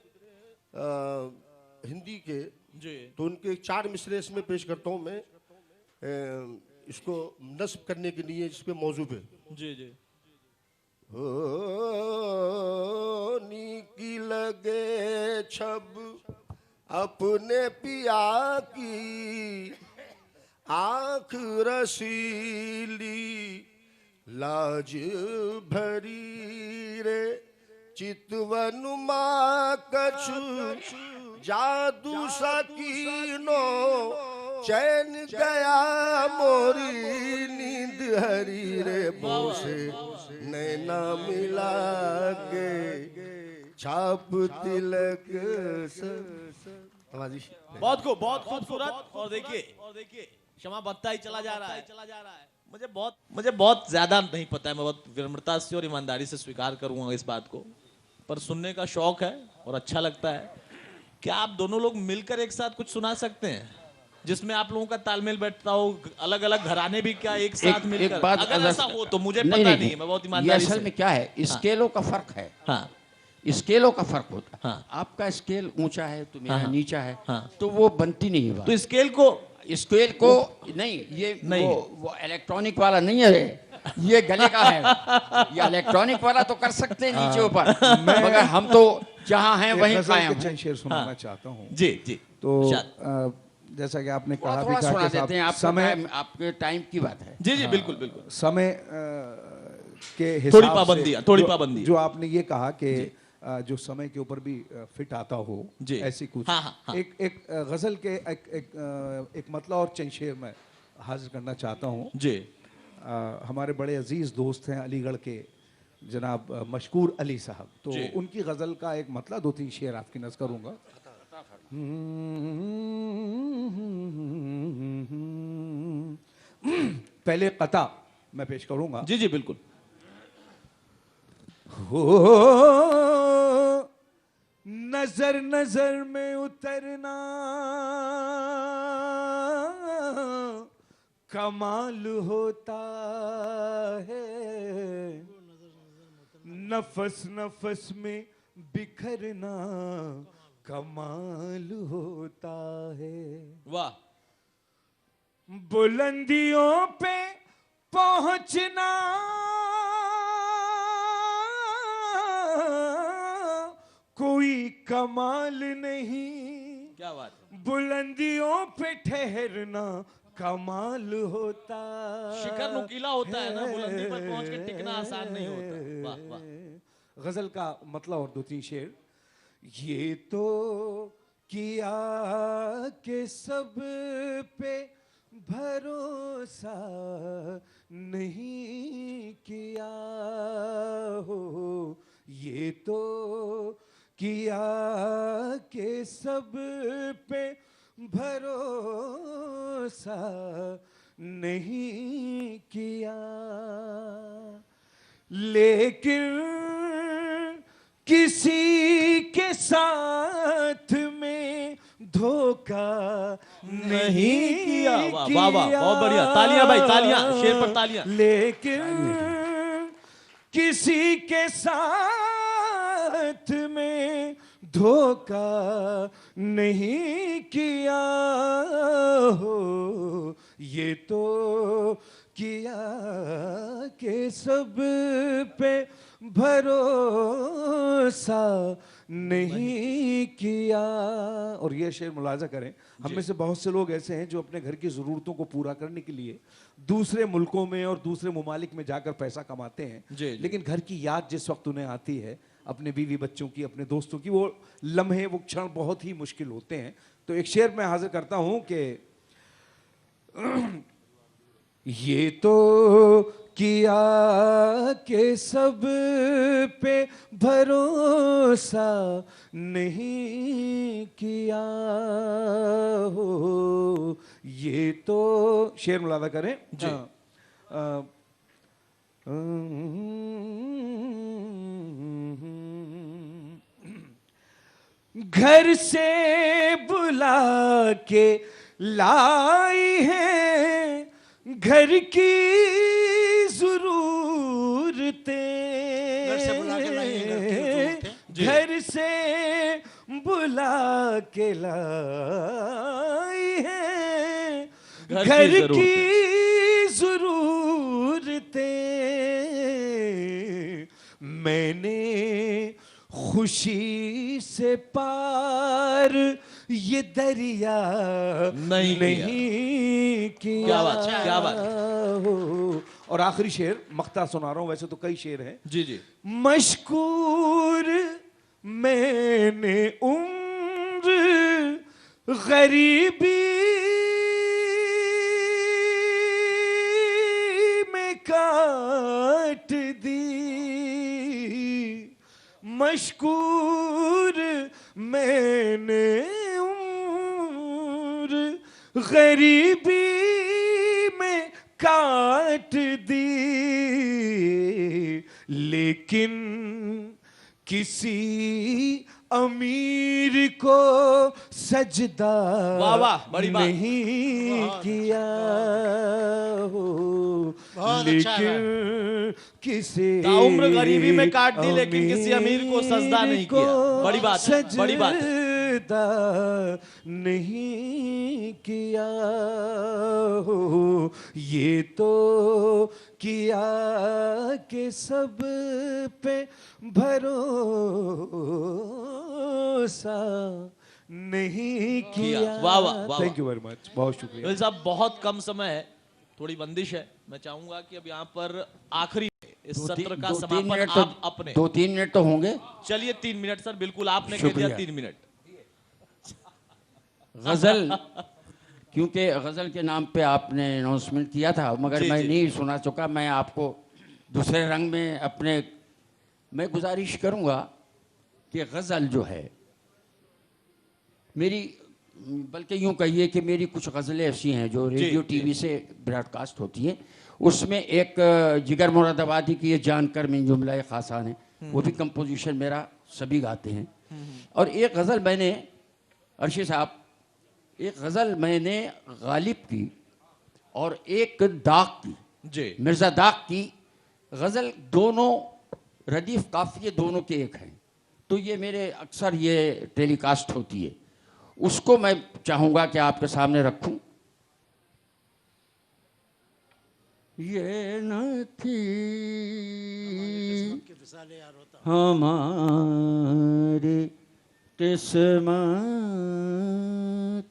हिंदी के, जी। तो उनके 4 मिसरे इसमें पेश करता हूँ मैं, इसको नस्ब करने के लिए इस पे मौजू पे। जी जी। हो नीकी लगे छब अपने पिया की, आँख रसीली लाज भरी रे, चितवन माँ कछु जादू सकीनो, चैन गया मोरी नींद हरी रे, बो से नैना मिला के छाप तिलक बहुत खूबसूरत। और देखिए क्षमा बढ़ता ही चला जा रहा है। मुझे बहुत ज्यादा नहीं पता है, मैं बहुत विनम्रता से और ईमानदारी से स्वीकार करूंगा इस बात को, पर सुनने का शौक है और अच्छा लगता है। क्या आप दोनों लोग मिलकर एक साथ कुछ सुना सकते हैं जिसमें आप लोगों का तालमेल बैठता हो? अलग अलग घराने भी क्या एक साथ मिलकर? बात अगर ऐसा हो तो मुझे पता नहीं है, मैं बहुत ये ईमानदारी असल से। में क्या है, स्केलों का फर्क है। हाँ स्केलों का फर्क होता है। हाँ। आपका स्केल ऊंचा है तो मेरा हाँ। नीचा है, हाँ। तो वो बनती नहीं है बात। तो स्केल को स्केल को नहीं, ये नहीं। वो इलेक्ट्रॉनिक वाला नहीं है, ये गले का है। ये इलेक्ट्रॉनिक वाला तो कर सकते हैं नीचे ऊपर, मगर हम तो जहाँ हैं वहीं गजल कायम के हैं। चंद शेर सुनाना चाहता हूँ। जी जी। तो शायद। जैसा कि आपने कहा थोड़ा भी था सुना कि देते हैं, साहब आपके टाइम की बात है। जी जी बिल्कुल बिल्कुल। समय के हिसाब थोड़ी पाबंदी, से थोड़ी पाबंदी। जो आपने ये कहा कि जो समय के ऊपर भी फिट आता हो, जी। ऐसी कुछ हाँ, हाँ, हाँ। एक गजल के एक मतलब और चंद शेर मैं हाजिर करना चाहता हूँ। जी। हमारे बड़े अजीज दोस्त हैं अलीगढ़ के जनाब मशकूर अली साहब, तो जी। उनकी गजल का एक मतलब 2-3 शेर आपकी नज़र करूँगा। पहले कता मैं पेश करूँगा। जी जी बिल्कुल। हो नजर नजर में उतरना कमाल होता है, नफस नफस में बिखरना कमाल होता है। वाह। बुलंदियों पे पहुंचना कोई कमाल नहीं, क्या बात है। बुलंदियों पे ठहरना कमाल होता शिखर नुकीला होता है ना, बुलंदी पर पहुंच के टिकना आसान नहीं होता। वाह वाह। गजल का मतलब और 2-3 शेर। ये तो किया के सब पे भरोसा नहीं किया हो, ये तो किया के सब पे भरोसा नहीं किया, लेकिन किसी के साथ में धोखा नहीं किया। वाह वाह वाह, बहुत बढ़िया। तालियां भाई, तालियां, शेर पर तालियां। लेकिन किसी के साथ में धोखा नहीं किया हो, ये तो किया के सब पे भरोसा नहीं किया। और ये शेर मुलाजा करें, हम में से बहुत से लोग ऐसे हैं जो अपने घर की ज़रूरतों को पूरा करने के लिए दूसरे मुल्कों में और दूसरे ममालिक में जाकर पैसा कमाते हैं, लेकिन घर की याद जिस वक्त उन्हें आती है, अपने बीवी बच्चों की, अपने दोस्तों की, वो लम्हे, वो क्षण बहुत ही मुश्किल होते हैं। तो एक शेर मैं हाजिर करता हूँ कि ये तो किया के सब पे भरोसा नहीं किया हो, ये तो शेर मुलादा करें जी। घर से बुला के लाई है घर की जरूरतें, घर से बुला के लाई है घर की जरूरतें, मैंने खुशी से पार ये दरिया नहीं किया। क्या बात, क्या बात। और आखिरी शेर मख्ता सुना रहा हूं, वैसे तो कई शेर हैं जी जी। मशकूर मैंने उम्र गरीबी में काट दी, मशकूर मैंने उम्र गरीबी में काट दी, लेकिन किसी अमीर को सजदा वाह वाह, बड़ी बात। नहीं किया हो, लेकिन किसी ताउम्र गरीबी में काट दी, लेकिन किसी अमीर को सजदा नहीं किया। बड़ी बात, बड़ी बात। सजदा नहीं किया हो, ये तो किया के सब पे भरोसा नहीं किया। वाह वाह वाह। थैंक यू वेरी मच, बहुत शुक्रिया। गोयल साहब, बहुत कम समय है, थोड़ी बंदिश है। मैं चाहूंगा कि अब यहाँ पर आखिरी इस सत्र का समापन आप अपने 2-3 मिनट तो होंगे। चलिए 3 मिनट सर, बिल्कुल आपने कह दिया 3 मिनट। गजल, क्योंकि गजल के नाम पे आपने अनाउंसमेंट किया था, मगर मैं नहीं सुना चुका। मैं आपको दूसरे रंग में अपने मैं गुजारिश करूंगा कि गजल जो है मेरी, बल्कि यूं कहिए कि मेरी कुछ गज़लें ऐसी हैं जो रेडियो टीवी से ब्रॉडकास्ट होती हैं। उसमें एक जिगर मुरादाबादी की ये जानकर मिन जुमला खासान है, वो भी कंपोजिशन मेरा, सभी गाते हैं। और एक गज़ल मैंने, अर्शी साहब, एक गज़ल मैंने गालिब की और एक दाग की जी, मिर्ज़ा दाग की गज़ल, दोनों रदीफ काफ़िये दोनों के एक हैं। तो ये मेरे अक्सर ये टेलीकास्ट होती है, उसको मैं चाहूँगा कि आपके सामने रखूं। ये न थी हमारी किस्मत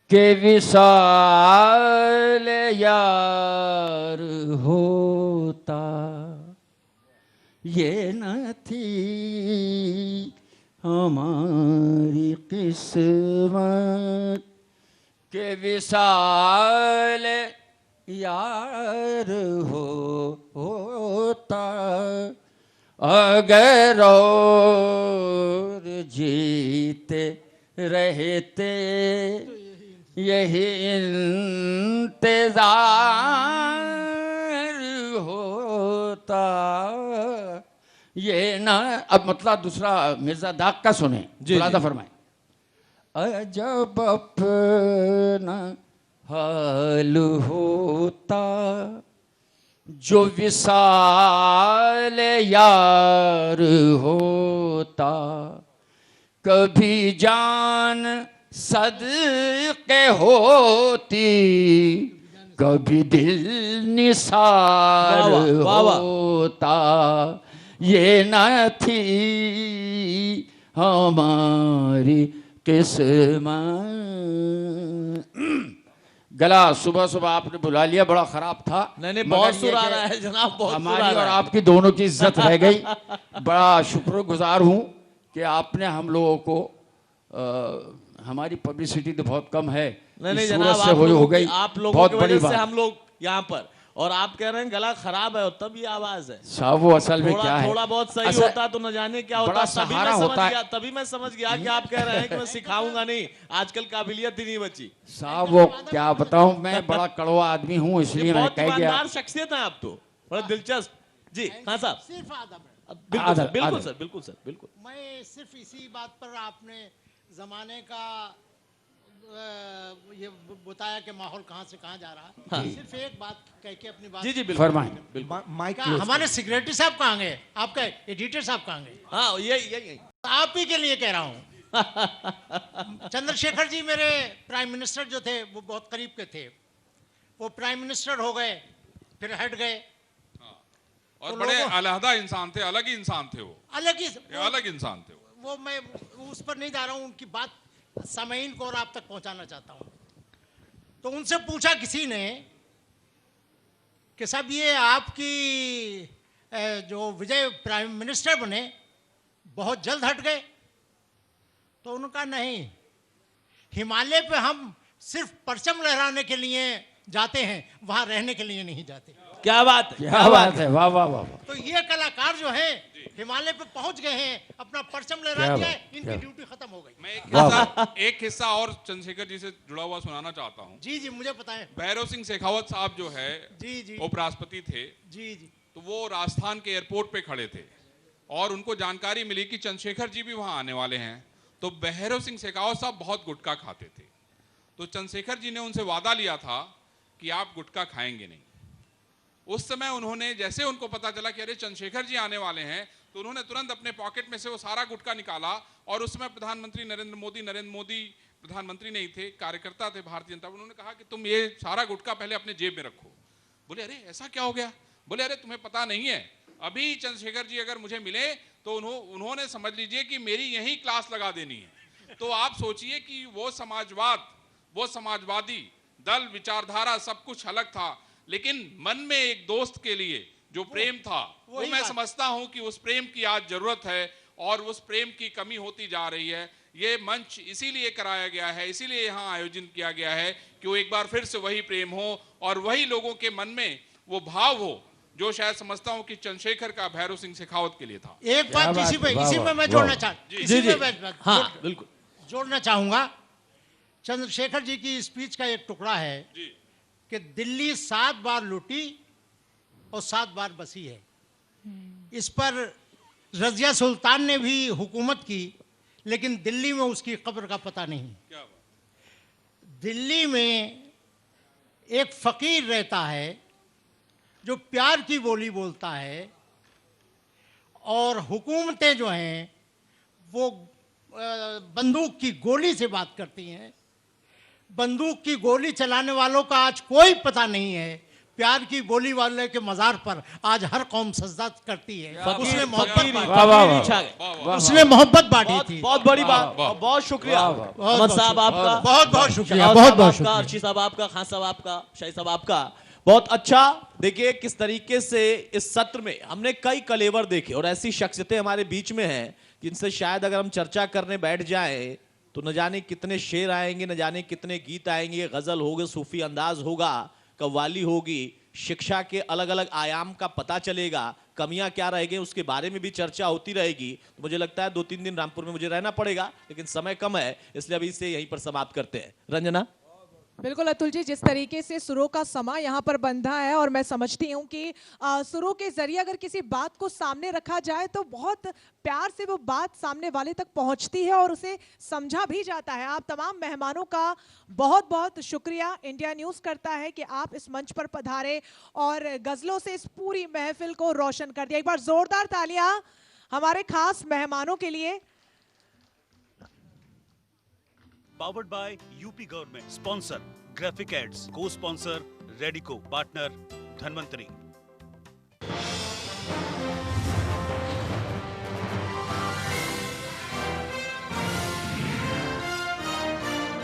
के विसाल यार होता, ये न थी हमारी किस्मत के विसाल यार होता, अगर और जीते रहते यही इंतजार होता, ये ना। अब मतलब दूसरा मिर्जा दाग का सुने, मुलादा फरमाए। अजब अपना हाल होता जो विसाल यार होता, कभी जान सदके होती, कभी दिल निसार होता, ये न थी हमारी किस्मत। गला सुबह सुबह आपने बुला लिया, बड़ा खराब था। नहीं बहुत सुर आ रहा है जनाब, बहुत हमारी और आपकी दोनों की इज्जत रह गई। बड़ा शुक्रगुजार हूँ कि आपने हम लोगों को, हमारी पब्लिसिटी तो बहुत कम है, नहीं नहीं इस जनाब, सूरत से आप हो लोगों गई की- आप लोगों बहुत की बड़ी वजह से बात। हम लोग यहाँ पर, और आप कह रहे हैं गला खराब है और तब ये आवाज है। साहब वो असल में क्या है, थोड़ा बहुत सही असल- होता तो न जाने क्या बड़ा होता। तभी सहारा मैं समझ होता है। गया, तभी मैं समझ गया कि आप कह रहे हैं कि मैं सिखाऊंगा नहीं, आजकल काबिलियत ही नहीं बची। साहब वो क्या बताऊं, मैं बड़ा कड़वा आदमी हूँ, ये इसलिए मैं बहुत कह गया। ईमानदार शख्सियत है आप तो, बड़ा दिलचस्प। जी खान साहब, सिर्फ आदम है। बिल्कुल सर, आदर, बिल्कुल आदर। सर, बिल्कुल सर, बिल्कुल। मैं सिर्फ इसी बात पर, आपने जमाने का ये बताया कि माहौल कहाँ से कहाँ जा रहा है, हाँ। सिर्फ एक बात कह के अपनी बात। जी जी बिल्कुल फरमाएं। बिल्कुल। माइक क्या क्लोज हमारे सेक्रेटरी साहब कहाँ गए, आपका एडिटर साहब कहाँ गए? हाँ यही आप ही के लिए कह रहा हूँ। चंद्रशेखर जी मेरे प्राइम मिनिस्टर जो थे वो बहुत करीब के थे। वो प्राइम मिनिस्टर हो गए, फिर हट गए। और तो बड़े लोगों- अलहदा इंसान थे, अलग ही इंसान थे वो, अलग ही अलग इंसान थे वो। वो मैं उस पर नहीं जा रहा हूँ, उनकी बात सामीन को और आप तक पहुंचाना चाहता हूँ। तो उनसे पूछा किसी ने कि साहब ये आपकी जो विजय प्राइम मिनिस्टर बने बहुत जल्द हट गए। तो उनका नहीं, हिमालय पे हम सिर्फ परचम लहराने के लिए जाते हैं, वहां रहने के लिए नहीं जाते। क्या बात है, क्या बात है, वाह वाह वाह वाह। तो ये कलाकार जो हैं हिमालय पे पहुंच गए हैं, अपना परचम लहरा क्या दिया बात, है, इनकी क्या ड्यूटी खत्म हो गई। मैं वाह, एक किस्सा और चंद्रशेखर जी से जुड़ा हुआ सुनाना चाहता हूँ। जी जी मुझे पता है। भैरव सिंह शेखावत साहब जो है जी जी उपराष्ट्रपति थे, जी जी तो वो राजस्थान के एयरपोर्ट पे खड़े थे और उनको जानकारी मिली कि चंद्रशेखर जी भी वहां आने वाले हैं। तो भैरव सिंह शेखावत साहब बहुत गुटखा खाते थे, तो चंद्रशेखर जी ने उनसे वादा लिया था कि आप गुटखा खाएंगे नहीं। उस समय उन्होंने, जैसे उनको पता चला कि अरे चंद्रशेखर जी आने वाले हैं, तो उन्होंने तुरंत अपने पॉकेट में से वो सारा गुटखा निकाला और उस समय प्रधानमंत्री नरेंद्र मोदी प्रधानमंत्री नहीं थे, कार्यकर्ता थे भारतीय जनता। उन्होंने कहा कि तुम ये सारा गुटखा पहले अपने जेब में रखो। बोले अरे ऐसा क्या हो गया? बोले अरे तुम्हें पता नहीं है, अभी चंद्रशेखर जी अगर मुझे मिले तो उन्होंने समझ लीजिए कि मेरी यही क्लास लगा देनी है। तो आप सोचिए कि वो समाजवाद, वो समाजवादी दल, विचारधारा सब कुछ अलग था, लेकिन मन में एक दोस्त के लिए जो प्रेम था, वो मैं समझता हूं कि उस प्रेम की आज जरूरत है और उस प्रेम की कमी होती जा रही है। ये मंच इसीलिए कराया गया है, इसीलिए यहाँ आयोजन किया गया है कि वो एक बार फिर से वही प्रेम हो और वही लोगों के मन में वो भाव हो जो शायद समझता हूं कि चंद्रशेखर का भैरव सिंह शेखावत के लिए था। एक बात बात इसी है, में वाह, इसी में वाह, मैं वाह। जोड़ना चाहता जी इसी जी में मैं हाँ बिल्कुल। जोड़ना चाहूंगा। चंद्रशेखर जी की स्पीच का एक टुकड़ा है जी कि दिल्ली 7 बार लूटी और 7 बार बसी है। इस पर रजिया सुल्तान ने भी हुकूमत की, लेकिन दिल्ली में उसकी कब्र का पता नहीं। क्या बात। दिल्ली में एक फकीर रहता है जो प्यार की बोली बोलता है, और हुकूमतें जो हैं वो बंदूक की गोली से बात करती हैं। बंदूक की गोली चलाने वालों का आज कोई पता नहीं है, प्यार की बोली वाले के मज़ार पर आज हर कौम सजदा करती है। उसने मोहब्बत वाह, वाह, वाह। छा गए। उसने मोहब्बत बांटी बहुत थी। बहुत बड़ी बात, और बहुत शुक्रिया अहमद साहब आपका, बहुत बहुत शुक्रिया, शाह बहुत साहब बहुत आपका, शुक्रिया। अर्शी साहब आपका, खान साहब आपका, शाही साहब आपका। बहुत अच्छा। देखिए किस तरीके से इस सत्र में हमने कई कलेवर देखे और ऐसी शख्सियतें हमारे बीच में हैं जिनसे शायद अगर हम चर्चा करने बैठ जाएं तो न जाने कितने शेर आएंगे, न जाने कितने गीत आएंगे, गजल होगी, सूफी अंदाज होगा, कव्वाली होगी, शिक्षा के अलग अलग आयाम का पता चलेगा, कमियां क्या रह गई उसके बारे में भी चर्चा होती रहेगी। तो मुझे लगता है 2-3 दिन रामपुर में मुझे रहना पड़ेगा, लेकिन समय कम है, इसलिए अभी इसे यहीं पर समाप्त करते हैं। रंजना। बिल्कुल अतुल जी, जिस तरीके से सुरों का समा यहाँ पर बंधा है, और मैं समझती हूँ कि सुरों के जरिए अगर किसी बात को सामने रखा जाए तो बहुत प्यार से वो बात सामने वाले तक पहुँचती है और उसे समझा भी जाता है। आप तमाम मेहमानों का बहुत बहुत शुक्रिया इंडिया न्यूज़ करता है कि आप इस मंच पर पधारे और गज़लों से इस पूरी महफिल को रोशन कर दिया। एक बार जोरदार तालियां हमारे खास मेहमानों के लिए। Powered by UP Government. Sponsor Graphic Ads. Co-sponsor Radico. Partner Dhanvantari.